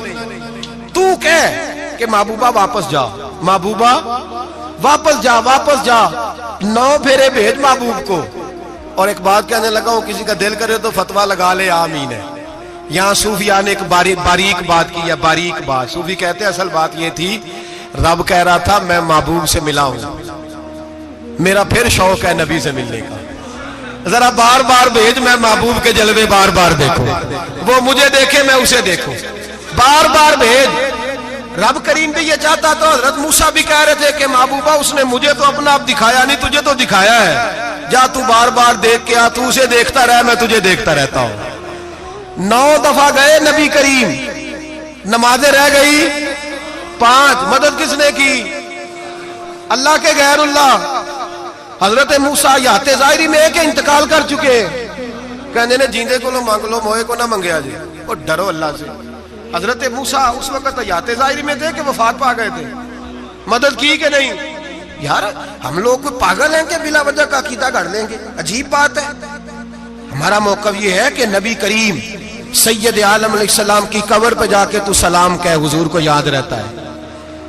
تو کہہ کہ محبوبہ واپس جا، محبوبہ واپس جا، واپس جا، 9 پھیرے بھیج محبوب کو۔ اور ایک بات کہنے لگا ہوں، کسی کا دل کرے تو فتویٰ لگا لے، آمین ہے۔ یہاں صوفیاء نے ایک باریک بات کی ہے، باریک بات۔ صوفی کہتے ہیں اصل بات یہ تھی رب کہہ رہا تھا میں محبوب سے ملا ہوں، میرا پھر شوق ہے نبی سے ملنے کا، ذرا بار بار بھیج، میں محبوب کے جلوے بار بار دیکھوں، وہ مجھے دیکھے میں اسے دیکھوں، بار بار بھیج۔ رب کریم بھی یہ چاہتا تو حضرت موسیٰ بھی کہہ رہے تھے کہ محبوبہ اس نے مجھے تو اپنا آپ دکھایا نہیں، تجھے تو دکھایا ہے، جا تو بار بار دیکھ کے آ، تو اسے دیکھتا رہ، میں تجھے دیکھتا رہتا ہوں۔ 9 دفعہ گئے نبی کریم، نمازیں رہ گئی 5، مدد کس نے کی؟ اللہ کے غیر اللہ۔ حضرت موسیٰ یات ظاہری میں کہ انتقال کر چکے، کہنے نے جیندے کو لو مانگ لو، موئے کو نہ منگیا جی، اور ڈرو اللہ سے۔ حضرت موسیٰ اس وقت یات ظاہری میں تھے کہ وفات پا گئے تھے، مدد کی کہ نہیں؟ یار ہم لوگ کوئی پاگل ہیں کہ بلا وجہ کا عقیدہ گھڑ لیں گے؟ عجیب بات ہے۔ ہمارا موقف یہ ہے کہ نبی کریم سید عالم علیہ السلام کی قبر پہ جا کے تو سلام کہے، حضور کو یاد رہتا ہے،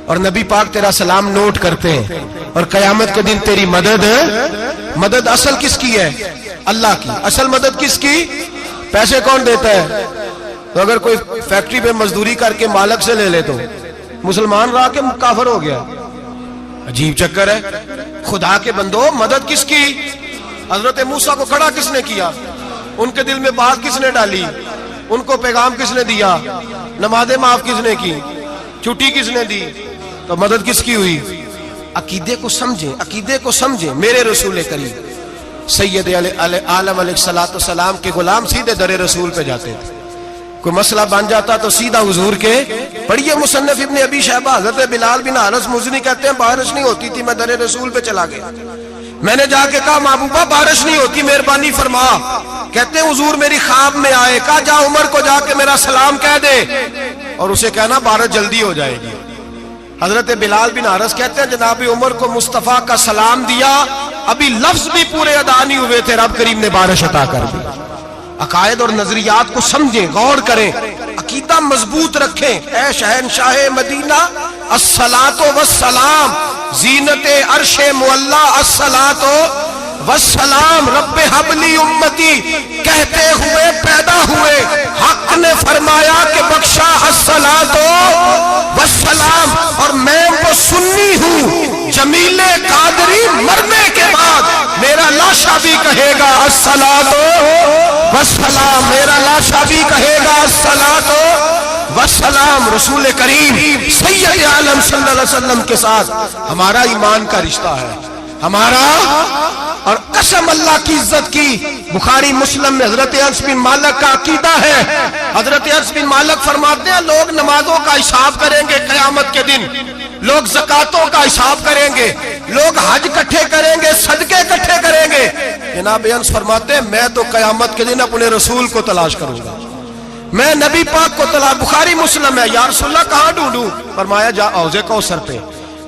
اور نبی پاک تیرا سلام نوٹ کرتے ہیں، اور قیامت کے دن تیری مدد اصل کس کی ہے؟ اللہ کی۔ اصل مدد کس کی؟ پیسے کون دیتا ہے؟ تو اگر کوئی فیکٹری پہ مزدوری کر کے مالک سے لے لے تو مسلمان رہا کے کافر ہو گیا، عجیب چکر ہے۔ خدا کے بندو مدد کس کی؟ حضرت موسیٰ کو کھڑا کس نے کیا؟ ان کے دل میں بات کس نے ڈالی؟ ان کو پیغام کس نے دیا؟ نمازیں معاف کس نے کی؟ چھٹی کس نے دی؟ تو مدد کس کی ہوئی؟ عقیدے کو سمجھیں، عقیدے کو سمجھیں۔ میرے رسول کریم سید عالم علیہ السلام کے غلام سیدھے در رسول پہ جاتے تھے، کوئی مسئلہ بن جاتا تو سیدھا حضور کے۔ پڑھیے مصنف ابن ابی شیبہ، حضرت بلال بن حارث مزنی کہتے ہیں بارش نہیں ہوتی تھی، میں در رسول پہ چلا گیا، میں نے جا کے کہا محبوبہ بارش نہیں ہوتی، مہربانی فرما۔ کہتے ہیں حضور میری خواب میں آئے، کہا جا عمر کو جا کے میرا سلام کہہ دے، اور اسے کہنا بارش جلدی ہو جائے گی۔ حضرت بلال بن حارث کہتے ہیں جناب عمر کو مصطفیٰ کا سلام دیا، ابھی لفظ بھی پورے ادا نہیں ہوئے تھے، رب کریم نے بارش عطا کر دی۔ عقائد اور نظریات کو سمجھیں، غور کریں، عقیدہ مضبوط رکھیں۔ اے شہنشاہ مدینہ الصلاۃ والسلام، زینت عرش معلی الصلاۃ والسلام، رب حبلی امتی کہتے ہوئے پیدا ہوئے، حق نے فرمایا کہ بخشا الصلاۃ والسلام، اور میں وہ سنی ہوں جمیل قادری مرنے کے بعد میرا لاشا بھی کہے گا الصلاۃ والسلام، میرا لاشا بھی کہے گا الصلاۃ والسلام۔ رسول کریم سید عالم صلی اللہ علیہ وسلم کے ساتھ ہمارا ایمان کا رشتہ ہے، ہمارا، اور قسم اللہ کی عزت کی، بخاری مسلم میں حضرت انس بن مالک کا عقیدہ ہے۔ حضرت انس بن مالک فرماتے ہیں لوگ نمازوں کا حساب کریں گے قیامت کے دن، لوگ زکاتوں کا حساب کریں گے، لوگ حج کٹھے کریں گے، صدقے کٹھے کریں گے۔ جناب انس فرماتے ہیں میں تو قیامت کے دن اپنے رسول کو تلاش کروں گا، میں نبی پاک کو تلاش۔ بخاری مسلم ہے، یا رسول اللہ کہاں ڈھونڈوں؟ فرمایا جا حوض کوثر پہ،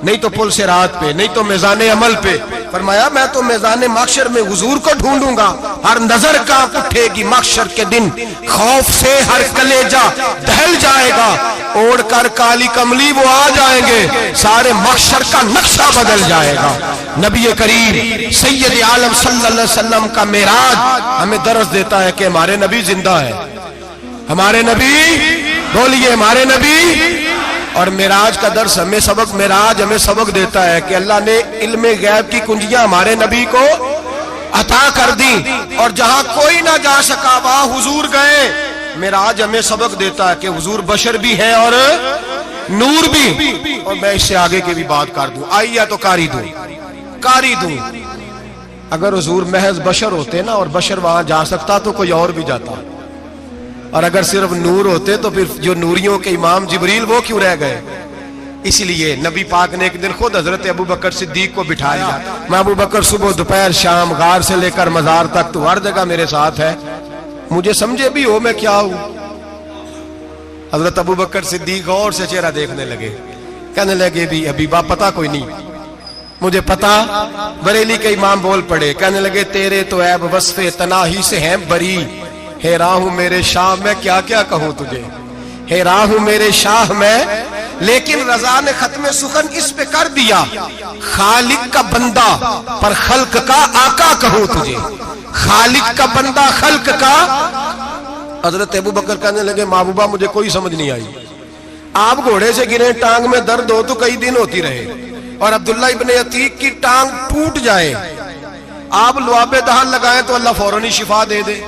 نہیں تو پل صراط پہ، نہیں تو میزان عمل پہ۔ فرمایا میں تو میزان محشر میں حضور کو ڈھونڈوں گا، ہر نظر کانپ اٹھے گی محشر کے دن، خوف سے ہر کلیجہ دہل جائے گا، اوڑھ کر کالی کملی وہ آ جائیں گے، سارے محشر کا نقشہ بدل جائے گا۔ نبی کریم سید عالم صلی اللہ علیہ وسلم کا معراج ہمیں درس دیتا ہے کہ ہمارے نبی زندہ ہے، ہمارے نبی، بولیے ہمارے نبی۔ اور معراج کا درس ہمیں سبق، معراج ہمیں سبق دیتا ہے کہ اللہ نے علم غیب کی کنجیاں ہمارے نبی کو عطا کر دی، اور جہاں کوئی نہ جا سکا وہاں حضور گئے۔ معراج ہمیں سبق دیتا ہے کہ حضور بشر بھی ہے اور نور بھی۔ اور میں اس سے آگے کی بھی بات کر دوں، آئیے تو کاری دوں۔ اگر حضور محض بشر ہوتے نا اور بشر وہاں جا سکتا تو کوئی اور بھی جاتا، اور اگر صرف نور ہوتے تو پھر جو نوریوں کے امام جبریل وہ کیوں رہ گئے؟ اس لیے نبی پاک نے ایک دن خود حضرت ابو بکر صدیق کو بٹھایا، میں ابو بکر صبح دوپہر شام غار سے لے کر مزار تک تو ہر جگہ میرے ساتھ ہے، مجھے سمجھے بھی ہو میں کیا ہوں۔ حضرت ابو بکر صدیق غور سے چہرہ دیکھنے لگے، کہنے لگے بھی حبیبہ پتہ کوئی نہیں، مجھے پتا۔ بریلی کے امام بول پڑے، کہنے لگے تیرے تو عیب وصف تناہی سے ہیں بری، حیران ہوں میرے شاہ میں کیا کیا کہوں تجھے، حیران ہوں میرے شاہ میں، لیکن رضا نے ختم سخن اس پہ کر دیا، خالق کا بندہ پر خلق کا آقا کہوں تجھے، خالق کا بندہ خلق کا۔ حضرت ابو بکر کہنے لگے محبوبہ مجھے کوئی سمجھ نہیں آئی، آپ گھوڑے سے گرے ٹانگ میں درد ہو تو کئی دن ہوتی رہے، اور عبداللہ ابن عتیق کی ٹانگ ٹوٹ جائے، آپ لعاب دہن لگائیں تو اللہ فوراً شفا دے دے۔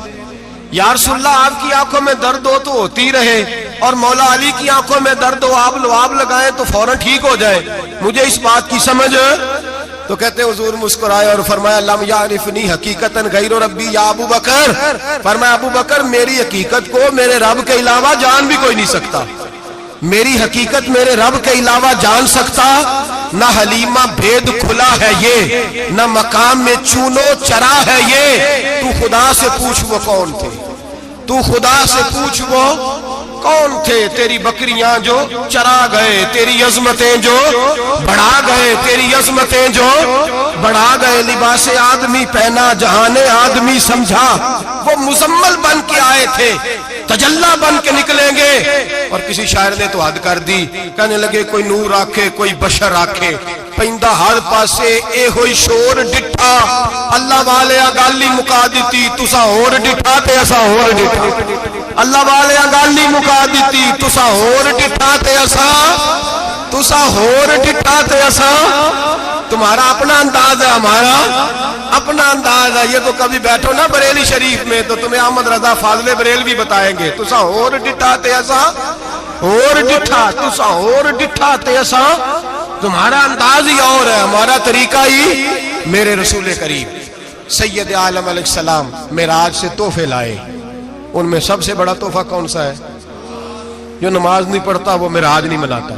یا رسول اللہ آپ کی آنکھوں میں درد ہو تو ہوتی رہے، اور مولا علی کی آنکھوں میں درد ہو آپ لعاب لگائیں تو فوراً ٹھیک ہو جائے، مجھے اس بات کی سمجھ۔ تو کہتے حضور مسکرائے اور فرمایا لم یعرفنی حقیقتاً غیر ربی یا ابو بکر، فرمایا ابو بکر میری حقیقت کو میرے رب کے علاوہ جان بھی کوئی نہیں سکتا، میری حقیقت میرے رب کے علاوہ جان سکتا، نہ حلیمہ بھید کھلا ہے یہ، نہ مقام میں چونو چرا ہے یہ، تو خدا سے پوچھ وہ کون تھے، تو خدا سے پوچھ وہ کون تھے، تیری بکریاں جو چرا گئے، تیری عظمتیں جو بڑھا گئے، تیری عظمتیں جو بڑھا گئے، لباس آدمی پہنا جہان آدمی سمجھا، وہ مزمل بن کے آئے تھے تجلا بن کے نکلیں گے۔ اور کسی شاعر نے تو حد کر دی، کہنے لگے کوئی نور آکھے کوئی بشر آکھے، پیندہ ہر پاسے اے ہوئی شور ڈٹھا، اللہ والے گالی مکا دیتی تسا ہور ڈٹھا تے اسا ہور ڈٹھا، اللہ والے گالی مکا دیتی تسا ہور ڈٹھا تے اسا، تسا ہور ڈٹھا تے اسا۔ تمہارا اپنا انداز ہے، ہمارا اپنا انداز ہے، یہ تو کبھی بیٹھو نا بریلی شریف میں تو تمہیں احمد رضا فاضل بریلوی بتائیں گے، تسا ہور ڈٹھا تے اسا ہور ڈٹھا، تسا ہور ڈٹھا تے اسا۔ تمہارا انداز ہی اور ہے، ہمارا طریقہ ہی۔ میرے رسول کریم سید عالم علیہ السلام معراج سے تحفے لائے، ان میں سب سے بڑا تحفہ کون سا ہے؟ جو نماز نہیں پڑھتا وہ معراج نہیں مناتا،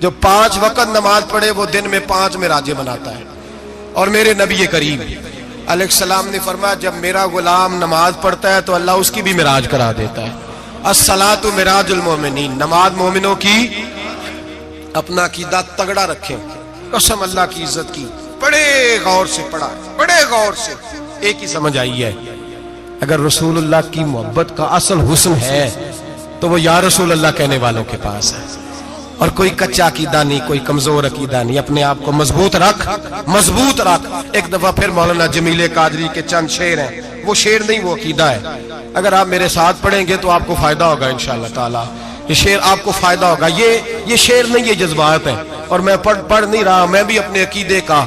جو 5 وقت نماز پڑھے وہ دن میں 5 معراجیں مناتا ہے۔ اور میرے نبی کریم علیہ السلام نے فرمایا جب میرا غلام نماز پڑھتا ہے تو اللہ اس کی بھی معراج کرا دیتا ہے۔ الصلاۃ معراج المومنین، نماز مومنوں کی۔ اپنا عقیدہ تگڑا رکھیں، قسم اللہ کی عزت کی، بڑے غور سے پڑھا، بڑے غور سے۔ ایک ہی سمجھ آئی ہے، اگر رسول اللہ کی محبت کا اصل حسن ہے تو وہ یا رسول اللہ کہنے والوں کے پاس ہے، اور کوئی کچا عقیدہ نہیں، کوئی کمزور عقیدہ نہیں، اپنے آپ کو مضبوط رکھ، مضبوط رکھ۔ ایک دفعہ پھر مولانا جمیل قادری کے چند شعر ہیں، وہ شعر نہیں وہ عقیدہ ہے، اگر آپ میرے ساتھ پڑھیں گے تو آپ کو فائدہ ہوگا انشاءاللہ تعالی، یہ شعر آپ کو فائدہ ہوگا۔ یہ شعر نہیں، یہ جذبات ہیں، اور میں پڑھ نہیں رہا، میں بھی اپنے عقیدے کا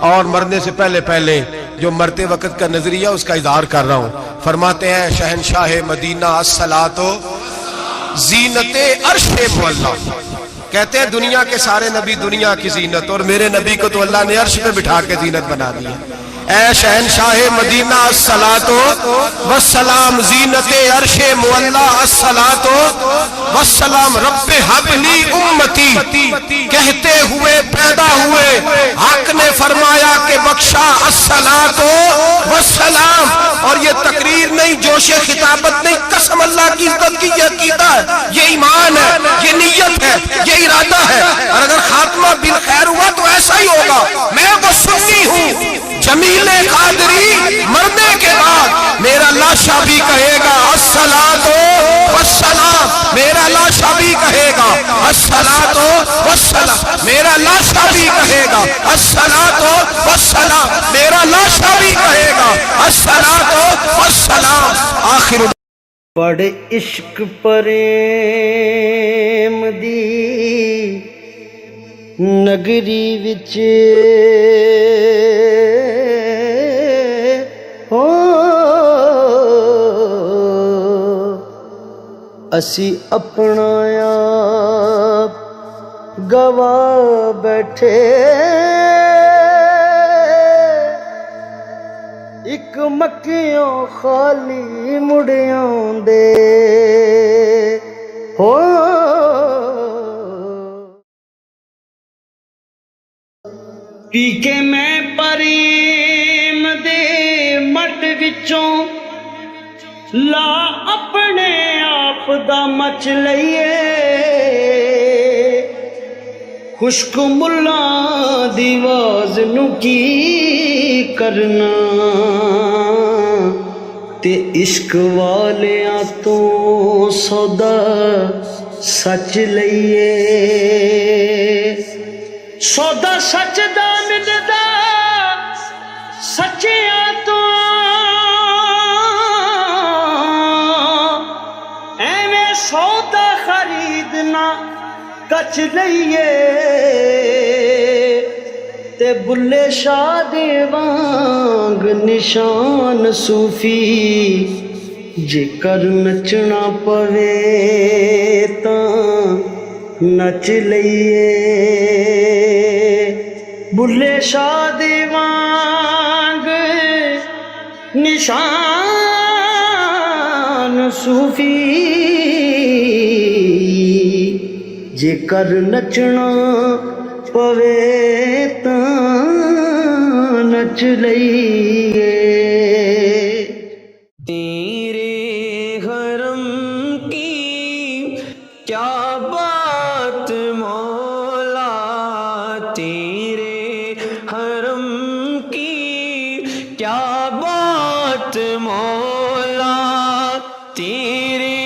اور مرنے سے پہلے جو مرتے وقت کا نظریہ اس کا اظہار کر رہا ہوں۔ فرماتے ہیں شہنشاہ مدینہ الصلاۃ زینت عرش مولا، کہتے ہیں دنیا کے سارے نبی دنیا کی زینت، اور میرے نبی کو تو اللہ نے عرش پہ بٹھا کے زینت بنا دیا۔ اے شہنشاہ مدینہ الصلاۃ والسلام زینت عرش مولا، الصلاۃ والسلام رب حب لی امتی، کہتے ہوئے پیدا ہوئے حق نے فرمایا کہ بخشا الصلاۃ والسلام۔ اور یہ تقریر نہیں، جوش خطابت نہیں، قسم اللہ کی عزت کی، یہ عقیدہ ہے، یہ ایمان ہے، یہ نیت ہے، یہ ارادہ ہے۔ اور اگر خاتمہ خاتمہ بالخیر ہوا تو ایسا ہی ہوگا. میں وہ سنی ہوں جمیل قادری مرنے کے بعد میرا لاشا بھی کہے گا الصلاۃ والسلام. میرا لاشا بھی کہے گا الصلاۃ والسلام. میرا لاشا بھی کہے گا الصلاۃ والسلام. میرا لاشا بھی کہے گا الصلاۃ والسلام. آخر بڑے عشق پریم دی نگری وچ ہو اسی اپنا آپ گوا بیٹھے ایک مکیوں خالی مڑیاں دے ہو پی کے میں پریم دے مٹ وچوں لا اپنے آپ دا مچ لئیے خشک ملا دی واز نو کی کرنا تے عشق والیاں تو سودا سچ لئیے سودا سچ دا ملدا سچیاں تو ایویں سودا خریدنا کچھ لئیے تے بلے شاہ دے وانگ نشان صوفی جے کر نچنا پوے تاں نچ لئیے بلے شاہ دے وانگ نشان صوفی جے کر نچنا پوے تاں نچ لئیے تیرے حرم کی کیا بات مولا تیرے حرم کی کیا بات مولا تیرے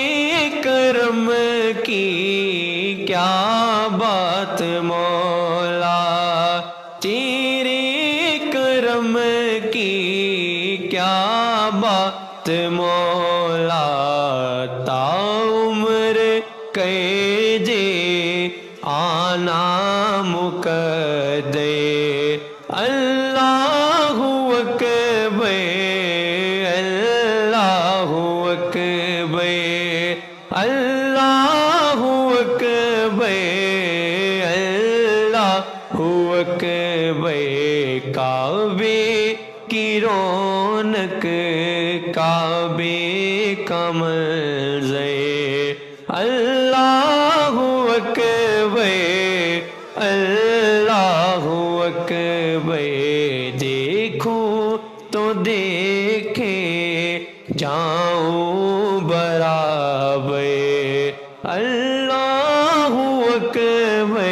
کرم کی کیا بات مولا تیرے کرم کی کیا بات مولا تا عمر کہ جے آنا مقدے اللہ اکبر اللہ اکبر اللہ اکبر اللہ اکبر کعبے کی رونق کعبے کا منظر اللہ اکبر اللہ اکبر دیکھوں تو دیکھے جاؤں برابر اللہ اکبر